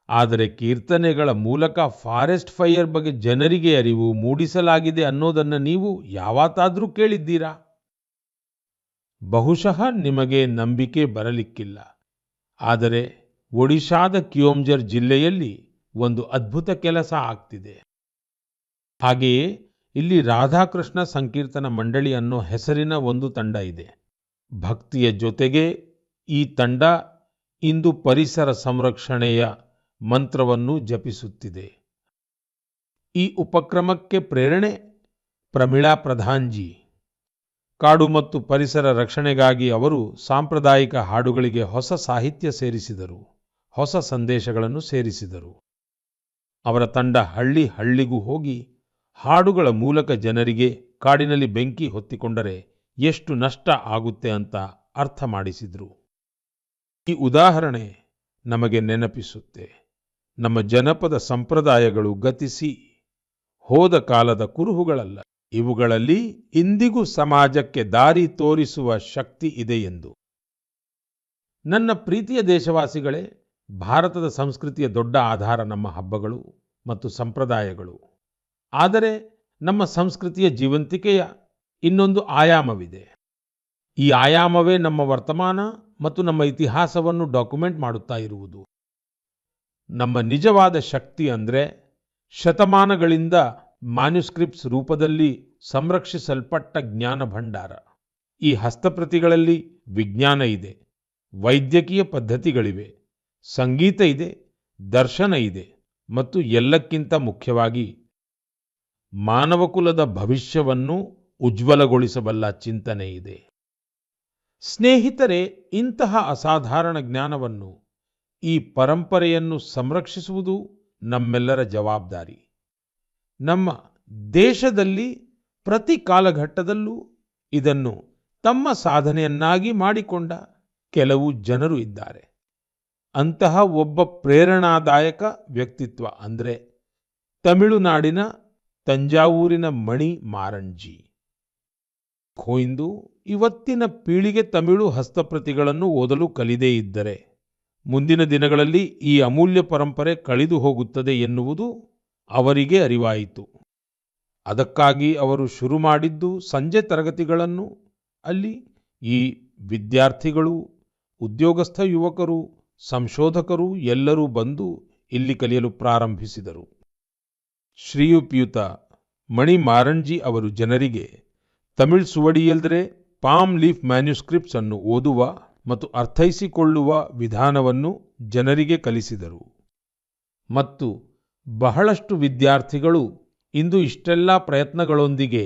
ಆದರೆ ಕೀರ್ತನೆಗಳ ಮೂಲಕ ಫಾರೆಸ್ಟ್ ಫೈರ್ ಬಗ್ಗೆ ಜನರಿಗೆ ಅರಿವು ಮೂಡಿಸಲಾಗಿದೆ ಅನ್ನೋದನ್ನು ನೀವು ಯಾವತ್ತಾದರೂ ಕೇಳಿದ್ದೀರಾ? ಬಹುಶಃ ನಿಮಗೆ ನಂಬಿಕೆ ಬರಲಿಕ್ಕಿಲ್ಲ, ಆದರೆ ಒಡಿಶಾದ ಕಿಯೋಂಜರ್ ಜಿಲ್ಲೆಯಲ್ಲಿ ಒಂದು ಅದ್ಭುತ ಕೆಲಸ ಆಗ್ತಿದೆ. ಹಾಗೆಯೇ ಇಲ್ಲಿ ರಾಧಾಕೃಷ್ಣ ಸಂಕೀರ್ತನ ಮಂಡಳಿ ಅನ್ನೋ ಹೆಸರಿನ ಒಂದು ತಂಡ ಇದೆ. ಭಕ್ತಿಯ ಜೊತೆಗೆ ಈ ತಂಡ ಇಂದು ಪರಿಸರ ಸಂರಕ್ಷಣೆಯ ಮಂತ್ರವನ್ನು ಜಪಿಸುತ್ತಿದೆ. ಈ ಉಪಕ್ರಮಕ್ಕೆ ಪ್ರೇರಣೆ ಪ್ರಮೀಳಾ ಪ್ರಧಾನ್ಜಿ. ಕಾಡು ಮತ್ತು ಪರಿಸರ ರಕ್ಷಣೆಗಾಗಿ ಅವರು ಸಾಂಪ್ರದಾಯಿಕ ಹಾಡುಗಳಿಗೆ ಹೊಸ ಸಾಹಿತ್ಯ ಸೇರಿಸಿದರು, ಹೊಸ ಸಂದೇಶಗಳನ್ನು ಸೇರಿಸಿದರು. ಅವರ ತಂಡ ಹಳ್ಳಿ ಹಳ್ಳಿಗೂ ಹೋಗಿ ಹಾಡುಗಳ ಮೂಲಕ ಜನರಿಗೆ ಕಾಡಿನಲ್ಲಿ ಬೆಂಕಿ ಹೊತ್ತಿಕೊಂಡರೆ ಎಷ್ಟು ನಷ್ಟ ಆಗುತ್ತೆ ಅಂತ ಅರ್ಥ ಮಾಡಿಸಿದ್ರು. ಈ ಉದಾಹರಣೆ ನಮಗೆ ನೆನಪಿಸುತ್ತೆ, ನಮ್ಮ ಜನಪದ ಸಂಪ್ರದಾಯಗಳು ಗತಿಸಿ ಹೋದ ಕಾಲದ ಕುರುಹುಗಳಲ್ಲ, ಇವುಗಳಲ್ಲಿ ಇಂದಿಗೂ ಸಮಾಜಕ್ಕೆ ದಾರಿ ತೋರಿಸುವ ಶಕ್ತಿ ಇದೆ ಎಂದು. ನನ್ನ ಪ್ರೀತಿಯ ದೇಶವಾಸಿಗಳೇ, ಭಾರತದ ಸಂಸ್ಕೃತಿಯ ದೊಡ್ಡ ಆಧಾರ ನಮ್ಮ ಹಬ್ಬಗಳು, ಮತ್ತು ಸಂಪ್ರದಾಯಗಳು. ಆದರೆ ನಮ್ಮ ಸಂಸ್ಕೃತಿಯ ಜೀವಂತಿಕೆಯ ಇನ್ನೊಂದು ಆಯಾಮವಿದೆ. ಈ ಆಯಾಮವೇ ನಮ್ಮ ವರ್ತಮಾನ ಮತ್ತು ನಮ್ಮ ಇತಿಹಾಸವನ್ನು ಡಾಕ್ಯುಮೆಂಟ್ ಮಾಡುತ್ತಾ ಇರುವುದು. ನಮ್ಮ ನಿಜವಾದ ಶಕ್ತಿ ಅಂದರೆ ಶತಮಾನಗಳಿಂದ ಮ್ಯಾನ್ಯುಸ್ಕ್ರಿಪ್ಟ್ಸ್ ರೂಪದಲ್ಲಿ ಸಂರಕ್ಷಿಸಲ್ಪಟ್ಟ ಜ್ಞಾನ ಭಂಡಾರ. ಈ ಹಸ್ತಪ್ರತಿಗಳಲ್ಲಿ ವಿಜ್ಞಾನ ಇದೆ, ವೈದ್ಯಕೀಯ ಪದ್ಧತಿಗಳಿವೆ, ಸಂಗೀತ ಇದೆ, ದರ್ಶನ ಇದೆ ಮತ್ತು ಎಲ್ಲಕ್ಕಿಂತ ಮುಖ್ಯವಾಗಿ ಮಾನವಕುಲದ ಭವಿಷ್ಯವನ್ನು ಉಜ್ವಲಗೊಳಿಸಬಲ್ಲ ಚಿಂತನೆ ಇದೆ. ಸ್ನೇಹಿತರೆ, ಇಂತಹ ಅಸಾಧಾರಣ ಜ್ಞಾನವನ್ನು, ಈ ಪರಂಪರೆಯನ್ನು ಸಂರಕ್ಷಿಸುವುದು ನಮ್ಮೆಲ್ಲರ ಜವಾಬ್ದಾರಿ. ನಮ್ಮ ದೇಶದಲ್ಲಿ ಪ್ರತಿ ಕಾಲಘಟ್ಟದಲ್ಲೂ ಇದನ್ನು ತಮ್ಮ ಸಾಧನೆಯನ್ನಾಗಿ ಮಾಡಿಕೊಂಡ ಕೆಲವು ಜನರು ಇದ್ದಾರೆ. ಅಂತಹ ಒಬ್ಬ ಪ್ರೇರಣಾದಾಯಕ ವ್ಯಕ್ತಿತ್ವ ಅಂದರೆ ತಮಿಳುನಾಡಿನ ತಂಜಾವೂರಿನ ಮಣಿ ಮಾರಂಜಿ. ಇಂದು ಇವತ್ತಿನ ಪೀಳಿಗೆ ತಮಿಳು ಹಸ್ತಪ್ರತಿಗಳನ್ನು ಓದಲು ಕಲಿದೇ ಇದ್ದರೆ ಮುಂದಿನ ದಿನಗಳಲ್ಲಿ ಈ ಅಮೂಲ್ಯ ಪರಂಪರೆ ಕಳೆದು ಹೋಗುತ್ತದೆ ಎನ್ನುವುದು ಅವರಿಗೆ ಅರಿವಾಯಿತು. ಅದಕ್ಕಾಗಿ ಅವರು ಶುರು ಮಾಡಿದ್ದು ಸಂಜೆ ತರಗತಿಗಳನ್ನು. ಅಲ್ಲಿ ಈ ವಿದ್ಯಾರ್ಥಿಗಳು, ಉದ್ಯೋಗಸ್ಥ ಯುವಕರು, ಸಂಶೋಧಕರು ಎಲ್ಲರೂ ಬಂದು ಇಲ್ಲಿ ಕಲಿಯಲು ಪ್ರಾರಂಭಿಸಿದರು. ಶ್ರೀಯುತ ಮಣಿ ಮಾರಂಜಿ ಅವರು ಜನರಿಗೆ ತಮಿಳ್ ಸುವಡಿಯಲ್ದರೆ ಪಾಮ್ ಲೀಫ್ ಮ್ಯಾನ್ಯುಸ್ಕ್ರಿಪ್ಟ್ಸ್ ಅನ್ನು ಓದುವ ಮತ್ತು ಅರ್ಥೈಸಿಕೊಳ್ಳುವ ವಿಧಾನವನ್ನು ಜನರಿಗೆ ಕಲಿಸಿದರು. ಮತ್ತು ಬಹಳಷ್ಟು ವಿದ್ಯಾರ್ಥಿಗಳು ಇಂದು ಇಷ್ಟೆಲ್ಲ ಪ್ರಯತ್ನಗಳೊಂದಿಗೆ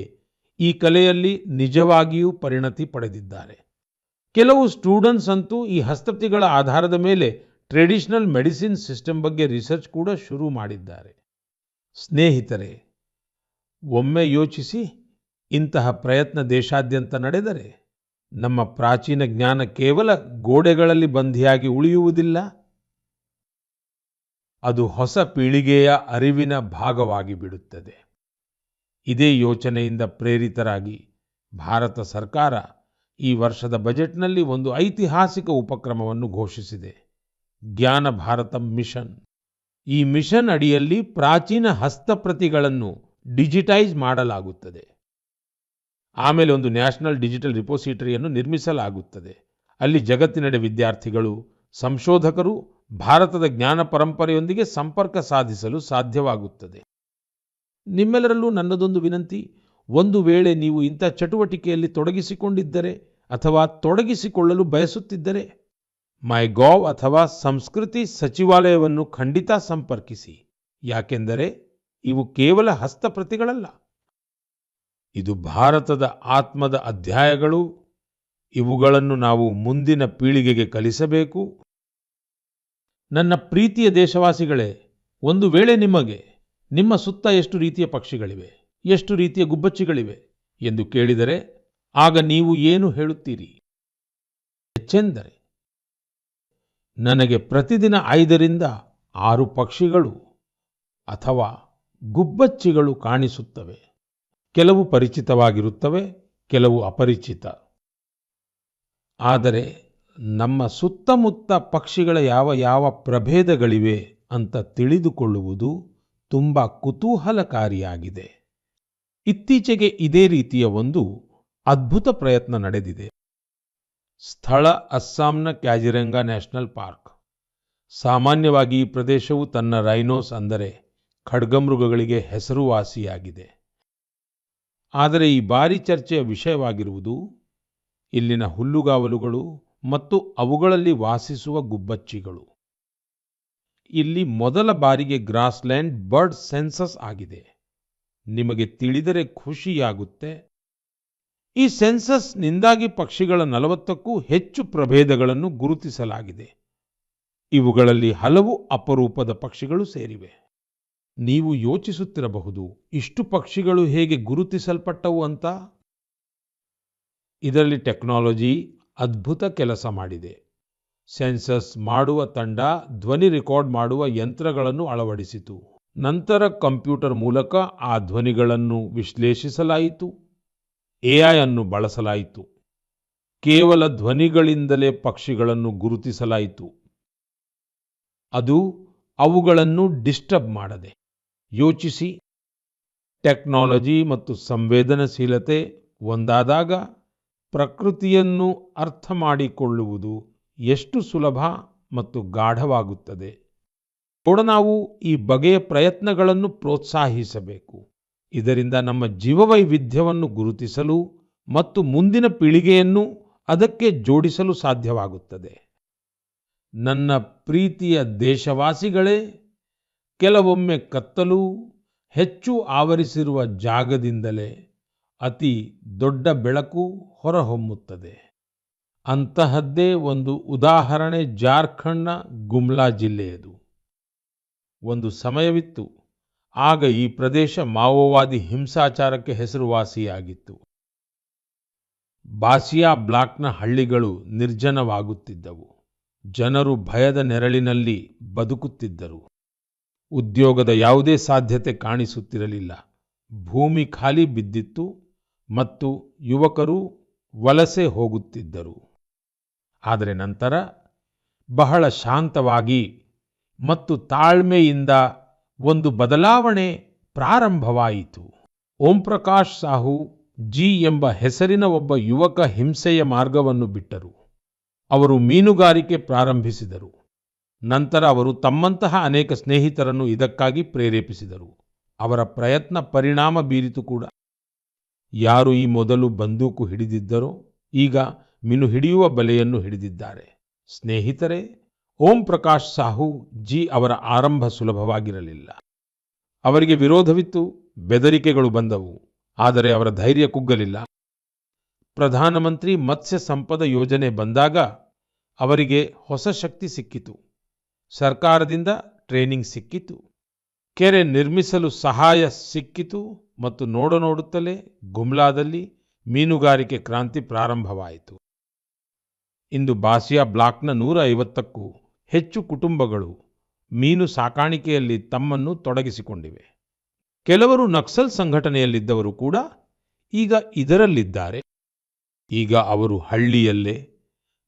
ಈ ಕಲೆಯಲ್ಲಿ ನಿಜವಾಗಿಯೂ ಪರಿಣತಿ ಪಡೆದಿದ್ದಾರೆ. ಕೆಲವು ಸ್ಟೂಡೆಂಟ್ಸ್ ಅಂತೂ ಈ ಹಸ್ತಪ್ರತಿಗಳ ಆಧಾರದ ಮೇಲೆ ಟ್ರೆಡಿಷನಲ್ ಮೆಡಿಸಿನ್ ಸಿಸ್ಟಮ್ ಬಗ್ಗೆ ರಿಸರ್ಚ್ ಕೂಡ ಶುರು ಮಾಡಿದ್ದಾರೆ. ಸ್ನೇಹಿತರೆ, ಒಮ್ಮೆ ಯೋಚಿಸಿ, ಇಂತಹ ಪ್ರಯತ್ನ ದೇಶಾದ್ಯಂತ ನಡೆದರೆ ನಮ್ಮ ಪ್ರಾಚೀನ ಜ್ಞಾನ ಕೇವಲ ಗೋಡೆಗಳಲ್ಲಿ ಬಂಧಿಯಾಗಿ ಉಳಿಯುವುದಿಲ್ಲ, ಅದು ಹೊಸ ಪೀಳಿಗೆಯ ಅರಿವಿನ ಭಾಗವಾಗಿ ಬಿಡುತ್ತದೆ. ಇದೇ ಯೋಚನೆಯಿಂದ ಪ್ರೇರಿತರಾಗಿ ಭಾರತ ಸರ್ಕಾರ ಈ ವರ್ಷದ ಬಜೆಟ್ನಲ್ಲಿ ಒಂದು ಐತಿಹಾಸಿಕ ಉಪಕ್ರಮವನ್ನು ಘೋಷಿಸಿದೆ, ಜ್ಞಾನ ಭಾರತ ಮಿಷನ್. ಈ ಮಿಷನ್ ಅಡಿಯಲ್ಲಿ ಪ್ರಾಚೀನ ಹಸ್ತಪ್ರತಿಗಳನ್ನು ಡಿಜಿಟೈಸ್ ಮಾಡಲಾಗುತ್ತದೆ. ಆಮೇಲೆ ಒಂದು ನ್ಯಾಷನಲ್ ಡಿಜಿಟಲ್ ರಿಪೋಸಿಟರಿಯನ್ನು ನಿರ್ಮಿಸಲಾಗುತ್ತದೆ. ಅಲ್ಲಿ ಜಗತ್ತಿನೆಡೆ ವಿದ್ಯಾರ್ಥಿಗಳು, ಸಂಶೋಧಕರು ಭಾರತದ ಜ್ಞಾನ ಪರಂಪರೆಯೊಂದಿಗೆ ಸಂಪರ್ಕ ಸಾಧಿಸಲು ಸಾಧ್ಯವಾಗುತ್ತದೆ. ನಿಮ್ಮೆಲ್ಲರಲ್ಲೂ ನನ್ನದೊಂದು ವಿನಂತಿ, ಒಂದು ವೇಳೆ ನೀವು ಇಂಥ ಚಟುವಟಿಕೆಯಲ್ಲಿ ತೊಡಗಿಸಿಕೊಂಡಿದ್ದರೆ ಅಥವಾ ತೊಡಗಿಸಿಕೊಳ್ಳಲು ಬಯಸುತ್ತಿದ್ದರೆ ಮೈಗೌ ಅಥವಾ ಸಂಸ್ಕೃತಿ ಸಚಿವಾಲಯವನ್ನು ಖಂಡಿತ ಸಂಪರ್ಕಿಸಿ. ಯಾಕೆಂದರೆ ಇವು ಕೇವಲ ಹಸ್ತಪ್ರತಿಗಳಲ್ಲ, ಇದು ಭಾರತದ ಆತ್ಮದ ಅಧ್ಯಾಯಗಳು. ಇವುಗಳನ್ನು ನಾವು ಮುಂದಿನ ಪೀಳಿಗೆಗೆ ಕಲಿಸಬೇಕು. ನನ್ನ ಪ್ರೀತಿಯ ದೇಶವಾಸಿಗಳೇ, ಒಂದು ವೇಳೆ ನಿಮಗೆ ನಿಮ್ಮ ಸುತ್ತ ಎಷ್ಟು ರೀತಿಯ ಪಕ್ಷಿಗಳಿವೆ, ಎಷ್ಟು ರೀತಿಯ ಗುಬ್ಬಚ್ಚಿಗಳಿವೆ ಎಂದು ಕೇಳಿದರೆ ಆಗ ನೀವು ಏನು ಹೇಳುತ್ತೀರಿ? ಹೆಚ್ಚೆಂದರೆ ನನಗೆ ಪ್ರತಿದಿನ 5 ರಿಂದ 6 ಪಕ್ಷಿಗಳು ಅಥವಾ ಗುಬ್ಬಚ್ಚಿಗಳು ಕಾಣಿಸುತ್ತವೆ. ಕೆಲವು ಪರಿಚಿತವಾಗಿರುತ್ತವೆ, ಕೆಲವು ಅಪರಿಚಿತ. ಆದರೆ ನಮ್ಮ ಸುತ್ತಮುತ್ತ ಪಕ್ಷಿಗಳ ಯಾವ ಯಾವ ಪ್ರಭೇದಗಳಿವೆ ಅಂತ ತಿಳಿದುಕೊಳ್ಳುವುದು ತುಂಬ ಕುತೂಹಲಕಾರಿಯಾಗಿದೆ. ಇತ್ತೀಚೆಗೆ ಇದೇ ರೀತಿಯ ಒಂದು ಅದ್ಭುತ ಪ್ರಯತ್ನ ನಡೆದಿದೆ. ಸ್ಥಳ ಅಸ್ಸಾಂನ ಕ್ಯಾಜಿರಂಗಾ ನ್ಯಾಷನಲ್ ಪಾರ್ಕ್. ಸಾಮಾನ್ಯವಾಗಿ ಈ ಪ್ರದೇಶವು ತನ್ನ ರೈನೋಸ್ ಅಂದರೆ ಖಡ್ಗಮೃಗಗಳಿಗೆ ಹೆಸರುವಾಸಿಯಾಗಿದೆ. ಆದರೆ ಈ ಬಾರಿ ಚರ್ಚೆಯ ವಿಷಯವಾಗಿರುವುದು ಇಲ್ಲಿನ ಹುಲ್ಲುಗಾವಲುಗಳು ಮತ್ತು ಅವುಗಳಲ್ಲಿ ವಾಸಿಸುವ ಗುಬ್ಬಚ್ಚಿಗಳು. ಇಲ್ಲಿ ಮೊದಲ ಬಾರಿಗೆ ಗ್ರಾಸ್ಲ್ಯಾಂಡ್ ಬರ್ಡ್ ಸೆನ್ಸಸ್ ಆಗಿದೆ. ನಿಮಗೆ ತಿಳಿದರೆ ಖುಷಿಯಾಗುತ್ತೆ. ಈ ಸೆನ್ಸಸ್ನಿಂದಾಗಿ ಪಕ್ಷಿಗಳ 40ಕ್ಕೂ ಹೆಚ್ಚು ಪ್ರಭೇದಗಳನ್ನು ಗುರುತಿಸಲಾಗಿದೆ. ಇವುಗಳಲ್ಲಿ ಹಲವು ಅಪರೂಪದ ಪಕ್ಷಿಗಳು ಸೇರಿವೆ. ನೀವು ಯೋಚಿಸುತ್ತಿರಬಹುದು, ಇಷ್ಟು ಪಕ್ಷಿಗಳು ಹೇಗೆ ಗುರುತಿಸಲ್ಪಟ್ಟವು ಅಂತ? ಇದರಲ್ಲಿ ಟೆಕ್ನಾಲಜಿ ಅದ್ಭುತ ಕೆಲಸ ಮಾಡಿದೆ. ಸೆನ್ಸಸ್ ಮಾಡುವ ತಂಡ ಧ್ವನಿ ರೆಕಾರ್ಡ್ ಮಾಡುವ ಯಂತ್ರಗಳನ್ನು ಅಳವಡಿಸಿತು. ನಂತರ ಕಂಪ್ಯೂಟರ್ ಮೂಲಕ ಆ ಧ್ವನಿಗಳನ್ನು ವಿಶ್ಲೇಷಿಸಲಾಯಿತು. AI ಅನ್ನು ಬಳಸಲಾಯಿತು. ಕೇವಲ ಧ್ವನಿಗಳಿಂದಲೇ ಪಕ್ಷಿಗಳನ್ನು ಗುರುತಿಸಲಾಯಿತು. ಅದು ಅವುಗಳನ್ನು ಡಿಸ್ಟರ್ಬ್ ಮಾಡದೆ. ಯೋಚಿಸಿ, ಟೆಕ್ನಾಲಜಿ ಮತ್ತು ಸಂವೇದನಶೀಲತೆ ಒಂದಾದಾಗ ಪ್ರಕೃತಿಯನ್ನು ಅರ್ಥ ಮಾಡಿಕೊಳ್ಳುವುದು ಎಷ್ಟು ಸುಲಭ ಮತ್ತು ಗಾಢವಾಗುತ್ತದೆ. ನಾವು ಈ ಬಗೆಯ ಪ್ರಯತ್ನಗಳನ್ನು ಪ್ರೋತ್ಸಾಹಿಸಬೇಕು. ಇದರಿಂದ ನಮ್ಮ ಜೀವವೈವಿಧ್ಯವನ್ನು ಗುರುತಿಸಲು ಮತ್ತು ಮುಂದಿನ ಪೀಳಿಗೆಯನ್ನು ಅದಕ್ಕೆ ಜೋಡಿಸಲು ಸಾಧ್ಯವಾಗುತ್ತದೆ. ನನ್ನ ಪ್ರೀತಿಯ ದೇಶವಾಸಿಗಳೇ, ಕೆಲವೊಮ್ಮೆ ಕತ್ತಲು ಹೆಚ್ಚು ಆವರಿಸಿರುವ ಜಾಗದಿಂದಲೇ ಅತಿ ದೊಡ್ಡ ಬೆಳಕು ಹೊರಹೊಮ್ಮುತ್ತದೆ. ಅಂತಹದ್ದೇ ಒಂದು ಉದಾಹರಣೆ ಜಾರ್ಖಂಡ್ನ ಗುಮ್ಲಾ ಜಿಲ್ಲೆಯದು. ಒಂದು ಸಮಯವಿತ್ತು, ಆಗ ಈ ಪ್ರದೇಶ ಮಾವೋವಾದಿ ಹಿಂಸಾಚಾರಕ್ಕೆ ಹೆಸರುವಾಸಿಯಾಗಿತ್ತು. ಬಾಸಿಯಾ ಬ್ಲಾಕ್ನ ಹಳ್ಳಿಗಳು ನಿರ್ಜನವಾಗುತ್ತಿದ್ದವು. ಜನರು ಭಯದ ನೆರಳಿನಲ್ಲಿ ಬದುಕುತ್ತಿದ್ದರು. ಉದ್ಯೋಗದ ಯಾವುದೇ ಸಾಧ್ಯತೆ ಕಾಣಿಸುತ್ತಿರಲಿಲ್ಲ. ಭೂಮಿ ಖಾಲಿ ಬಿದ್ದಿತ್ತು ಮತ್ತು ಯುವಕರು ವಲಸೆ ಹೋಗುತ್ತಿದ್ದರು. ಆದರೆ ನಂತರ ಬಹಳ ಶಾಂತವಾಗಿ ಮತ್ತು ತಾಳ್ಮೆಯಿಂದ ಒಂದು ಬದಲಾವಣೆ ಪ್ರಾರಂಭವಾಯಿತು. ಓಂ ಪ್ರಕಾಶ್ ಸಾಹು ಜಿ ಎಂಬ ಹೆಸರಿನ ಒಬ್ಬ ಯುವಕ ಹಿಂಸೆಯ ಮಾರ್ಗವನ್ನು ಬಿಟ್ಟರು. ಅವರು ಮೀನುಗಾರಿಕೆ ಪ್ರಾರಂಭಿಸಿದರು. ನಂತರ ಅವರು ತಮ್ಮಂತಹ ಅನೇಕ ಸ್ನೇಹಿತರನ್ನು ಇದಕ್ಕಾಗಿ ಪ್ರೇರೇಪಿಸಿದರು. ಅವರ ಪ್ರಯತ್ನ ಪರಿಣಾಮ ಬೀರಿತು ಕೂಡ. ಯಾರು ಈ ಮೊದಲು ಬಂದೂಕು ಹಿಡಿದಿದ್ದರೋ ಈಗ ಮೀನು ಹಿಡಿಯುವ ಬಲೆಯನ್ನು ಹಿಡಿದಿದ್ದಾರೆ. ಸ್ನೇಹಿತರೆ, ಓಂ ಪ್ರಕಾಶ್ ಸಾಹು ಜಿ ಅವರ ಆರಂಭ ಸುಲಭವಾಗಿರಲಿಲ್ಲ. ಅವರಿಗೆ ವಿರೋಧವಿತ್ತು, ಬೆದರಿಕೆಗಳು ಬಂದವು. ಆದರೆ ಅವರ ಧೈರ್ಯ ಕುಗ್ಗಲಿಲ್ಲ. ಪ್ರಧಾನಮಂತ್ರಿ ಮತ್ಸ್ಯ ಸಂಪದ ಯೋಜನೆ ಬಂದಾಗ ಅವರಿಗೆ ಹೊಸ ಶಕ್ತಿ ಸಿಕ್ಕಿತು. ಸರ್ಕಾರದಿಂದ ಟ್ರೈನಿಂಗ್ ಸಿಕ್ಕಿತು. ಕೆರೆ ನಿರ್ಮಿಸಲು ಸಹಾಯ ಸಿಕ್ಕಿತು ಮತ್ತು ನೋಡುತ್ತಲೇ ಗುಮ್ಲಾದಲ್ಲಿ ಮೀನುಗಾರಿಕೆ ಕ್ರಾಂತಿ ಪ್ರಾರಂಭವಾಯಿತು. ಇಂದು ಬಾಸಿಯಾ ಬ್ಲಾಕ್ನ 150ಕ್ಕೂ ಹೆಚ್ಚು ಕುಟುಂಬಗಳು ಮೀನು ಸಾಕಾಣಿಕೆಯಲ್ಲಿ ತಮ್ಮನ್ನು ತೊಡಗಿಸಿಕೊಂಡಿವೆ. ಕೆಲವರು ನಕ್ಸಲ್ ಸಂಘಟನೆಯಲ್ಲಿದ್ದವರು ಕೂಡ ಈಗ ಇದರಲ್ಲಿದ್ದಾರೆ. ಈಗ ಅವರು ಹಳ್ಳಿಯಲ್ಲೇ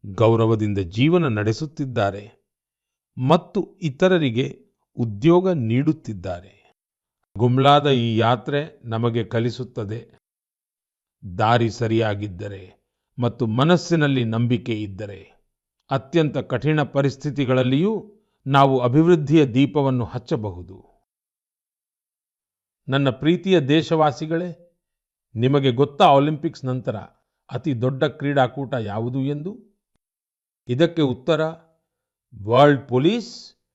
ಗೌರವದಿಂದ ಜೀವನ ನಡೆಸುತ್ತಿದ್ದಾರೆ ಮತ್ತು ಇತರರಿಗೆ ಉದ್ಯೋಗ ನೀಡುತ್ತಿದ್ದಾರೆ. ಗುಮ್ಲಾದ ಈ ಯಾತ್ರೆ ನಮಗೆ ಕಲಿಸುತ್ತದೆ, ದಾರಿ ಸರಿಯಾಗಿದ್ದರೆ ಮತ್ತು ಮನಸ್ಸಿನಲ್ಲಿ ನಂಬಿಕೆ ಇದ್ದರೆ ಅತ್ಯಂತ ಕಠಿಣ ಪರಿಸ್ಥಿತಿಗಳಲ್ಲಿಯೂ ನಾವು ಅಭಿವೃದ್ಧಿಯ ದೀಪವನ್ನು ಹಚ್ಚಬಹುದು. ನನ್ನ ಪ್ರೀತಿಯ ದೇಶವಾಸಿಗಳೇ, ನಿಮಗೆ ಗೊತ್ತಾ ಒಲಿಂಪಿಕ್ಸ್ ನಂತರ ಅತಿ ದೊಡ್ಡ ಕ್ರೀಡಾಕೂಟ ಯಾವುದು ಎಂದು? ಇದಕ್ಕೆ ಉತ್ತರ world police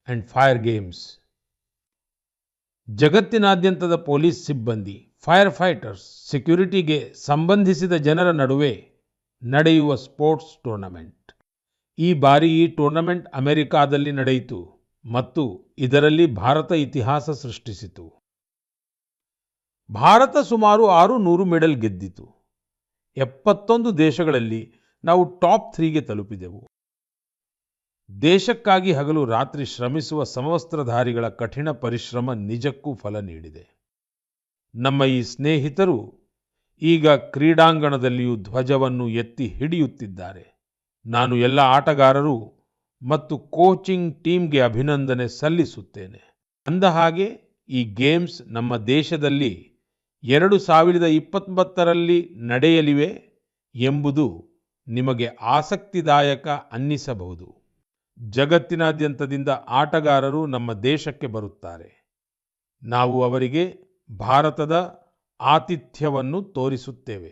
and fire games. ಜಗತ್ತಿನಾದ್ಯಂತದ ಪೊಲೀಸ್ ಸಿಬ್ಬಂದಿ, ಫೈರ್ ಫೈಟರ್ಸ್, ಸೆಕ್ಯೂರಿಟಿಗೆ ಸಂಬಂಧಿಸಿದ ಜನರ ನಡುವೆ ನಡೆಯುವ ಸ್ಪೋರ್ಟ್ಸ್ ಟೂರ್ನಮೆಂಟ್. ಈ ಬಾರಿ ಈ ಟೂರ್ನಮೆಂಟ್ ಅಮೆರಿಕಾದಲ್ಲಿ ನಡೆಯಿತು ಮತ್ತು ಇದರಲ್ಲಿ ಭಾರತ ಇತಿಹಾಸ ಸೃಷ್ಟಿಸಿತು. ಭಾರತ ಸುಮಾರು 600 ಮೆಡಲ್ ಗೆದ್ದಿತು. 71 ದೇಶಗಳಲ್ಲಿ ನಾವು ಟಾಪ್ 3ಗೆ ತಲುಪಿದೆವು. ದೇಶಕ್ಕಾಗಿ ಹಗಲು ರಾತ್ರಿ ಶ್ರಮಿಸುವ ಸಮವಸ್ತ್ರಧಾರಿಗಳ ಕಠಿಣ ಪರಿಶ್ರಮ ನಿಜಕ್ಕೂ ಫಲ ನೀಡಿದೆ. ನಮ್ಮ ಈ ಸ್ನೇಹಿತರು ಈಗ ಕ್ರೀಡಾಂಗಣದಲ್ಲಿಯೂ ಧ್ವಜವನ್ನು ಎತ್ತಿ ಹಿಡಿಯುತ್ತಿದ್ದಾರೆ. ನಾನು ಎಲ್ಲ ಆಟಗಾರರು ಮತ್ತು ಕೋಚಿಂಗ್ ಟೀಮ್ಗೆ ಅಭಿನಂದನೆ ಸಲ್ಲಿಸುತ್ತೇನೆ. ಅಂದಹಾಗೆ ಈ ಗೇಮ್ಸ್ ನಮ್ಮ ದೇಶದಲ್ಲಿ 2029ರಲ್ಲಿ ನಡೆಯಲಿವೆ ಎಂಬುದು ನಿಮಗೆ ಆಸಕ್ತಿದಾಯಕ ಅನ್ನಿಸಬಹುದು. ಜಗತ್ತಿನಾದ್ಯಂತದಿಂದ ಆಟಗಾರರು ನಮ್ಮ ದೇಶಕ್ಕೆ ಬರುತ್ತಾರೆ. ನಾವು ಅವರಿಗೆ ಭಾರತದ ಆತಿಥ್ಯವನ್ನು ತೋರಿಸುತ್ತೇವೆ,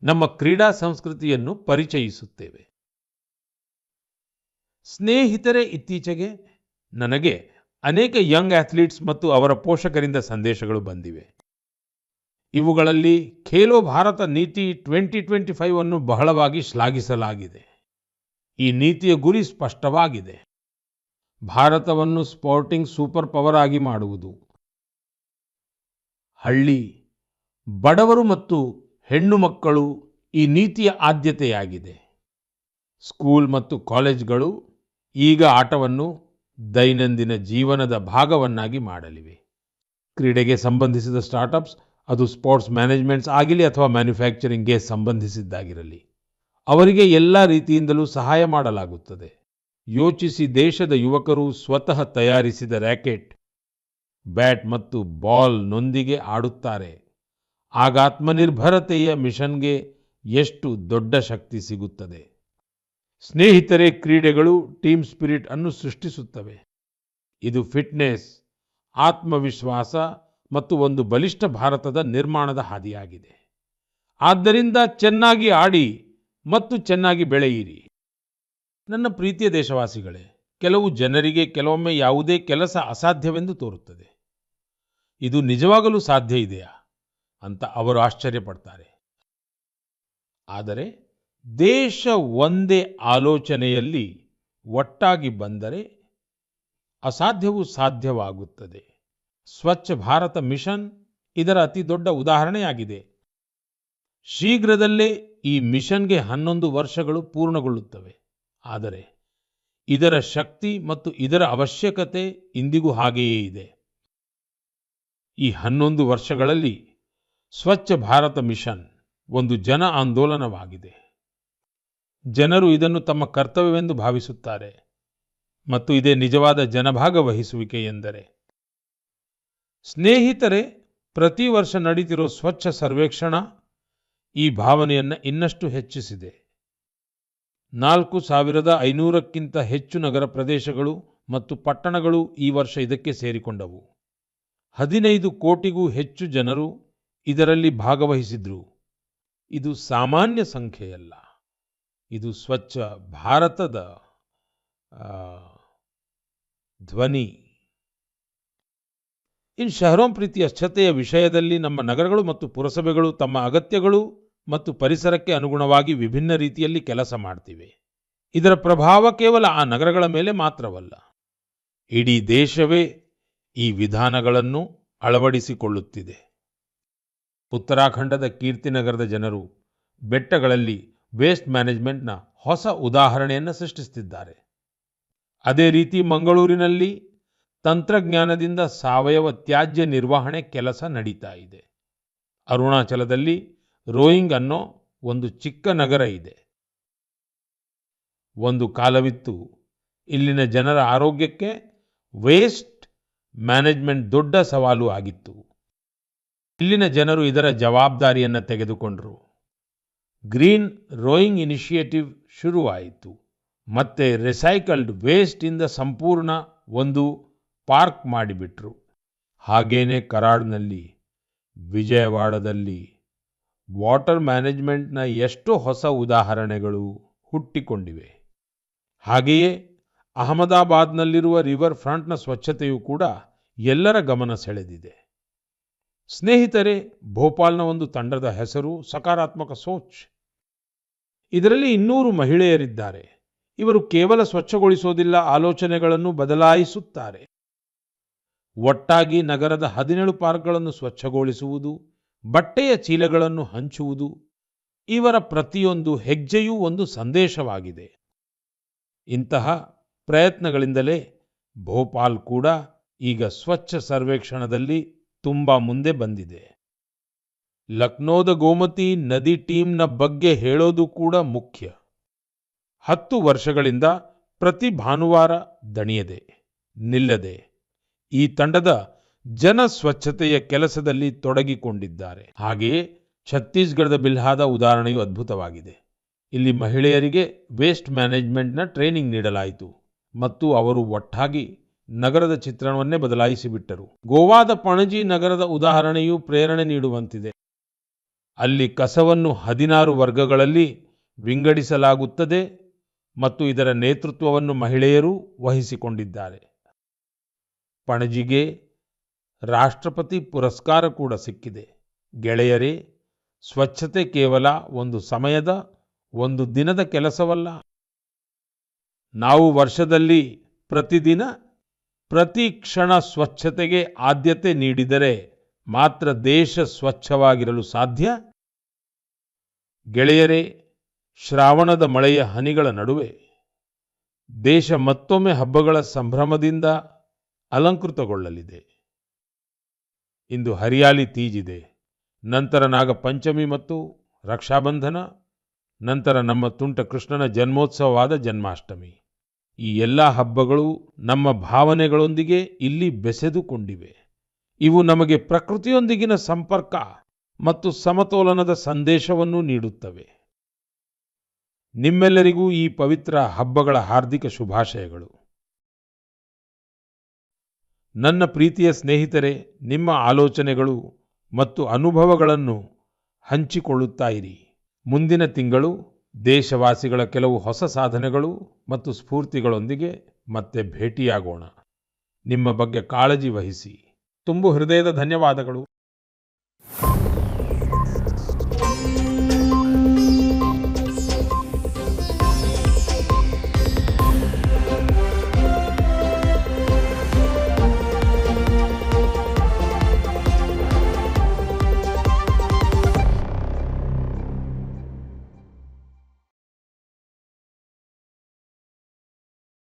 ನಮ್ಮ ಕ್ರೀಡಾ ಸಂಸ್ಕೃತಿಯನ್ನು ಪರಿಚಯಿಸುತ್ತೇವೆ. ಸ್ನೇಹಿತರೆ, ಇತ್ತೀಚೆಗೆ ನನಗೆ ಅನೇಕ ಯಂಗ್ ಅಥ್ಲೀಟ್ಸ್ ಮತ್ತು ಅವರ ಪೋಷಕರಿಂದ ಸಂದೇಶಗಳು ಬಂದಿವೆ. ಇವುಗಳಲ್ಲಿ ಖೇಲೋ ಭಾರತ ನೀತಿ 2025 ಅನ್ನು ಬಹಳವಾಗಿ ಶ್ಲಾಘಿಸಲಾಗಿದೆ. ಈ ನೀತಿಯ ಗುರಿ ಸ್ಪಷ್ಟವಾಗಿದೆ: ಭಾರತವನ್ನು ಸ್ಪೋರ್ಟಿಂಗ್ ಸೂಪರ್ ಪವರ್ ಆಗಿ ಮಾಡುವುದು. ಹಳ್ಳಿ, ಬಡವರು ಮತ್ತು ಹೆಣ್ಣು ಮಕ್ಕಳು ಈ ನೀತಿಯ ಆದ್ಯತೆಯಾಗಿದೆ. ಸ್ಕೂಲ್ ಮತ್ತು ಕಾಲೇಜ್ಗಳು ಈಗ ಆಟವನ್ನು ದೈನಂದಿನ ಜೀವನದ ಭಾಗವನ್ನಾಗಿ ಮಾಡಲಿವೆ. ಕ್ರೀಡೆಗೆ ಸಂಬಂಧಿಸಿದ ಸ್ಟಾರ್ಟ್ಅಪ್ಸ್, ಅದು ಸ್ಪೋರ್ಟ್ಸ್ ಮ್ಯಾನೇಜ್ಮೆಂಟ್ಸ್ ಆಗಿರಲಿ ಅಥವಾ ಮ್ಯಾನುಫ್ಯಾಕ್ಚರಿಂಗ್ಗೆ ಸಂಬಂಧಿಸಿದ್ದಾಗಿರಲಿ, ಅವರಿಗೆ ಎಲ್ಲ ರೀತಿಯಿಂದಲೂ ಸಹಾಯ ಮಾಡಲಾಗುತ್ತದೆ. ಯೋಚಿಸಿ, ದೇಶದ ಯುವಕರು ಸ್ವತಃ ತಯಾರಿಸಿದ ರ್ಯಾಕೆಟ್ ಬ್ಯಾಟ್ ಮತ್ತು ಬಾಲ್ನೊಂದಿಗೆ ಆಡುತ್ತಾರೆ, ಆಗ ಆತ್ಮನಿರ್ಭರತೆಯ ಮಿಷನ್ಗೆ ಎಷ್ಟು ದೊಡ್ಡ ಶಕ್ತಿ ಸಿಗುತ್ತದೆ. ಸ್ನೇಹಿತರೆ, ಕ್ರೀಡೆಗಳು ಟೀಮ್ ಸ್ಪಿರಿಟ್ ಅನ್ನು ಸೃಷ್ಟಿಸುತ್ತವೆ. ಇದು ಫಿಟ್ನೆಸ್, ಆತ್ಮವಿಶ್ವಾಸ ಮತ್ತು ಒಂದು ಬಲಿಷ್ಠ ಭಾರತದ ನಿರ್ಮಾಣದ ಹಾದಿಯಾಗಿದೆ. ಆದ್ದರಿಂದ ಚೆನ್ನಾಗಿ ಆಡಿ ಮತ್ತು ಚೆನ್ನಾಗಿ ಬೆಳೆಯಿರಿ. ನನ್ನ ಪ್ರೀತಿಯ ದೇಶವಾಸಿಗಳೇ, ಕೆಲವು ಜನರಿಗೆ ಕೆಲವೊಮ್ಮೆ ಯಾವುದೇ ಕೆಲಸ ಅಸಾಧ್ಯವೆಂದು ತೋರುತ್ತದೆ. ಇದು ನಿಜವಾಗಲೂ ಸಾಧ್ಯ ಇದೆಯಾ ಅಂತ ಅವರು ಆಶ್ಚರ್ಯಪಡ್ತಾರೆ. ಆದರೆ ದೇಶ ಒಂದೇ ಆಲೋಚನೆಯಲ್ಲಿ ಒಟ್ಟಾಗಿ ಬಂದರೆ ಅಸಾಧ್ಯವು ಸಾಧ್ಯವಾಗುತ್ತದೆ. ಸ್ವಚ್ಛ ಭಾರತ ಮಿಷನ್ ಇದರ ಅತಿ ದೊಡ್ಡ ಉದಾಹರಣೆಯಾಗಿದೆ. ಶೀಘ್ರದಲ್ಲೇ ಈ ಮಿಷನ್ಗೆ 11 ವರ್ಷಗಳು ಪೂರ್ಣಗೊಳ್ಳುತ್ತವೆ. ಆದರೆ ಇದರ ಶಕ್ತಿ ಮತ್ತು ಇದರ ಅವಶ್ಯಕತೆ ಇಂದಿಗೂ ಹಾಗೆಯೇ ಇದೆ. ಈ 11 ವರ್ಷಗಳಲ್ಲಿ ಸ್ವಚ್ಛ ಭಾರತ ಮಿಷನ್ ಒಂದು ಜನ ಆಂದೋಲನವಾಗಿದೆ. ಜನರು ಇದನ್ನು ತಮ್ಮ ಕರ್ತವ್ಯವೆಂದು ಭಾವಿಸುತ್ತಾರೆ ಮತ್ತು ಇದೇ ನಿಜವಾದ ಜನಭಾಗವಹಿಸುವಿಕೆ ಎಂದರೆ. ಸ್ನೇಹಿತರೆ, ಪ್ರತಿ ವರ್ಷ ನಡೀತಿರೋ ಸ್ವಚ್ಛ ಸರ್ವೇಕ್ಷಣಾ ಈ ಭಾವನೆಯನ್ನು ಇನ್ನಷ್ಟು ಹೆಚ್ಚಿಸಿದೆ. 4500ಕ್ಕಿಂತ ಹೆಚ್ಚು ನಗರ ಪ್ರದೇಶಗಳು ಮತ್ತು ಪಟ್ಟಣಗಳು ಈ ವರ್ಷ ಇದಕ್ಕೆ ಸೇರಿಕೊಂಡವು. 15 ಕೋಟಿಗೂ ಹೆಚ್ಚು ಜನರು ಇದರಲ್ಲಿ ಭಾಗವಹಿಸಿದ್ರು. ಇದು ಸಾಮಾನ್ಯ ಸಂಖ್ಯೆಯಲ್ಲ, ಇದು ಸ್ವಚ್ಛ ಭಾರತದ ಧ್ವನಿ. ಇನ್ನು ಶಹರೋಂ ಪ್ರೀತಿ ಸ್ವಚ್ಛತೆಯ ವಿಷಯದಲ್ಲಿ ನಮ್ಮ ನಗರಗಳು ಮತ್ತು ಪುರಸಭೆಗಳು ತಮ್ಮ ಅಗತ್ಯಗಳು ಮತ್ತು ಪರಿಸರಕ್ಕೆ ಅನುಗುಣವಾಗಿ ವಿಭಿನ್ನ ರೀತಿಯಲ್ಲಿ ಕೆಲಸ ಮಾಡ್ತಿವೆ. ಇದರ ಪ್ರಭಾವ ಕೇವಲ ಆ ನಗರಗಳ ಮೇಲೆ ಮಾತ್ರವಲ್ಲ, ಇಡೀ ದೇಶವೇ ಈ ವಿಧಾನಗಳನ್ನು ಅಳವಡಿಸಿಕೊಳ್ಳುತ್ತಿದೆ. ಉತ್ತರಾಖಂಡದ ಕೀರ್ತಿನಗರದ ಜನರು ಬೆಟ್ಟಗಳಲ್ಲಿ ವೇಸ್ಟ್ ಮ್ಯಾನೇಜ್ಮೆಂಟ್ನ ಹೊಸ ಉದಾಹರಣೆಯನ್ನು ಸೃಷ್ಟಿಸುತ್ತಿದ್ದಾರೆ. ಅದೇ ರೀತಿ ಮಂಗಳೂರಿನಲ್ಲಿ ತಂತ್ರಜ್ಞಾನದಿಂದ ಸಾವಯವ ತ್ಯಾಜ್ಯ ನಿರ್ವಹಣೆ ಕೆಲಸ ನಡೀತಾ ಇದೆ. ಅರುಣಾಚಲದಲ್ಲಿ ರೋಯಿಂಗ್ ಅನ್ನೋ ಒಂದು ಚಿಕ್ಕ ನಗರ ಇದೆ. ಒಂದು ಕಾಲವಿತ್ತು ಇಲ್ಲಿನ ಜನರ ಆರೋಗ್ಯಕ್ಕೆ ವೇಸ್ಟ್ ಮ್ಯಾನೇಜ್ಮೆಂಟ್ ದೊಡ್ಡ ಸವಾಲು ಆಗಿತ್ತು. ಇಲ್ಲಿನ ಜನರು ಇದರ ಜವಾಬ್ದಾರಿಯನ್ನು ತೆಗೆದುಕೊಂಡರು. ಗ್ರೀನ್ ರೋಯಿಂಗ್ ಇನಿಷಿಯೇಟಿವ್ ಶುರುವಾಯಿತು. ಮತ್ತೆ ರಿಸೈಕಲ್ಡ್ ವೇಸ್ಟ್ ಇಂದ ಸಂಪೂರ್ಣ ಒಂದು ಪಾರ್ಕ್ ಮಾಡಿಬಿಟ್ರು. ಹಾಗೇನೆ ಕರಾಡ್ನಲ್ಲಿ, ವಿಜಯವಾಡದಲ್ಲಿ ವಾಟರ್ ಮ್ಯಾನೇಜ್ಮೆಂಟ್ನ ಎಷ್ಟೋ ಹೊಸ ಉದಾಹರಣೆಗಳು ಹುಟ್ಟಿಕೊಂಡಿವೆ. ಹಾಗೆಯೇ ಅಹಮದಾಬಾದ್ನಲ್ಲಿರುವ ರಿವರ್ ಫ್ರಂಟ್ನ ಸ್ವಚ್ಛತೆಯೂ ಕೂಡ ಎಲ್ಲರ ಗಮನ ಸೆಳೆದಿದೆ. ಸ್ನೇಹಿತರೆ, ಭೋಪಾಲ್ನ ಒಂದು ತಂಡದ ಹೆಸರು ಸಕಾರಾತ್ಮಕ ಸೋಚ್. ಇದರಲ್ಲಿ 200 ಮಹಿಳೆಯರಿದ್ದಾರೆ. ಇವರು ಕೇವಲ ಸ್ವಚ್ಛಗೊಳಿಸೋದಿಲ್ಲ, ಆಲೋಚನೆಗಳನ್ನು ಬದಲಾಯಿಸುತ್ತಾರೆ. ಒಟ್ಟಾಗಿ ನಗರದ 17 ಪಾರ್ಕ್ಗಳನ್ನು ಸ್ವಚ್ಛಗೊಳಿಸುವುದು, ಬಟ್ಟೆಯ ಚೀಲಗಳನ್ನು ಹಂಚುವುದು, ಇವರ ಪ್ರತಿಯೊಂದು ಹೆಜ್ಜೆಯೂ ಒಂದು ಸಂದೇಶವಾಗಿದೆ. ಇಂತಹ ಪ್ರಯತ್ನಗಳಿಂದಲೇ ಭೋಪಾಲ್ ಕೂಡ ಈಗ ಸ್ವಚ್ಛ ಸರ್ವೇಕ್ಷಣದಲ್ಲಿ ತುಂಬಾ ಮುಂದೆ ಬಂದಿದೆ. ಲಕ್ನೋದ ಗೋಮತಿ ನದಿ ಟೀಮ್ನ ಬಗ್ಗೆ ಹೇಳೋದು ಕೂಡ ಮುಖ್ಯ. 10 ವರ್ಷಗಳಿಂದ ಪ್ರತಿ ಭಾನುವಾರ ದಣಿಯದೆ ನಿಲ್ಲದೆ ಈ ತಂಡದ ಜನ ಸ್ವಚ್ಛತೆಯ ಕೆಲಸದಲ್ಲಿ ತೊಡಗಿಕೊಂಡಿದ್ದಾರೆ. ಹಾಗೆಯೇ ಛತ್ತೀಸ್ಗಢದ ಬಿಲ್ಹಾದ ಉದಾಹರಣೆಯು ಅದ್ಭುತವಾಗಿದೆ. ಇಲ್ಲಿ ಮಹಿಳೆಯರಿಗೆ ವೇಸ್ಟ್ ಮ್ಯಾನೇಜ್ಮೆಂಟ್ನ ಟ್ರೈನಿಂಗ್ ನೀಡಲಾಯಿತು ಮತ್ತು ಅವರು ಒಟ್ಟಾಗಿ ನಗರದ ಚಿತ್ರಣವನ್ನೇ ಬದಲಾಯಿಸಿಬಿಟ್ಟರು. ಗೋವಾದ ಪಣಜಿ ನಗರದ ಉದಾಹರಣೆಯು ಪ್ರೇರಣೆ ನೀಡುವಂತಿದೆ. ಅಲ್ಲಿ ಕಸವನ್ನು 16 ವರ್ಗಗಳಲ್ಲಿ ವಿಂಗಡಿಸಲಾಗುತ್ತದೆ ಮತ್ತು ಇದರ ನೇತೃತ್ವವನ್ನು ಮಹಿಳೆಯರು ವಹಿಸಿಕೊಂಡಿದ್ದಾರೆ. ಪಣಜಿಗೆ ರಾಷ್ಟ್ರಪತಿ ಪುರಸ್ಕಾರ ಕೂಡ ಸಿಕ್ಕಿದೆ. ಗೆಳೆಯರೇ, ಸ್ವಚ್ಛತೆ ಕೇವಲ ಒಂದು ಸಮಯದ, ಒಂದು ದಿನದ ಕೆಲಸವಲ್ಲ. ನಾವು ವರ್ಷದಲ್ಲಿ ಪ್ರತಿದಿನ, ಪ್ರತಿ ಕ್ಷಣ ಸ್ವಚ್ಛತೆಗೆ ಆದ್ಯತೆ ನೀಡಿದರೆ ಮಾತ್ರ ದೇಶ ಸ್ವಚ್ಛವಾಗಿರಲು ಸಾಧ್ಯ. ಗೆಳೆಯರೇ, ಶ್ರಾವಣದ ಮಳೆಯ ಹನಿಗಳ ನಡುವೆ ದೇಶ ಮತ್ತೊಮ್ಮೆ ಹಬ್ಬಗಳ ಸಂಭ್ರಮದಿಂದ ಅಲಂಕೃತಗೊಳ್ಳಲಿದೆ. ಇಂದು ಹರಿಯಾಲಿ ತೀಜ್ ಇದೆ, ನಂತರ ನಾಗಪಂಚಮಿ ಮತ್ತು ರಕ್ಷಾಬಂಧನ, ನಂತರ ನಮ್ಮ ತುಂಟ ಕೃಷ್ಣನ ಜನ್ಮೋತ್ಸವವಾದ ಜನ್ಮಾಷ್ಟಮಿ. ಈ ಎಲ್ಲ ಹಬ್ಬಗಳು ನಮ್ಮ ಭಾವನೆಗಳೊಂದಿಗೆ ಇಲ್ಲಿ ಬೆಸೆದುಕೊಂಡಿವೆ. ಇವು ನಮಗೆ ಪ್ರಕೃತಿಯೊಂದಿಗಿನ ಸಂಪರ್ಕ ಮತ್ತು ಸಮತೋಲನದ ಸಂದೇಶವನ್ನು ನೀಡುತ್ತವೆ. ನಿಮ್ಮೆಲ್ಲರಿಗೂ ಈ ಪವಿತ್ರ ಹಬ್ಬಗಳ ಹಾರ್ದಿಕ ಶುಭಾಶಯಗಳು. ನನ್ನ ಪ್ರೀತಿಯ ಸ್ನೇಹಿತರೆ, ನಿಮ್ಮ ಆಲೋಚನೆಗಳು ಮತ್ತು ಅನುಭವಗಳನ್ನು ಹಂಚಿಕೊಳ್ಳುತ್ತಾ ಇರಿ. ಮುಂದಿನ ತಿಂಗಳು ದೇಶವಾಸಿಗಳ ಕೆಲವು ಹೊಸ ಸಾಧನೆಗಳು ಮತ್ತು ಸ್ಫೂರ್ತಿಗಳೊಂದಿಗೆ ಮತ್ತೆ ಭೇಟಿಯಾಗೋಣ. ನಿಮ್ಮ ಬಗ್ಗೆ ಕಾಳಜಿ ವಹಿಸಿ. ತುಂಬು ಹೃದಯದ ಧನ್ಯವಾದಗಳು.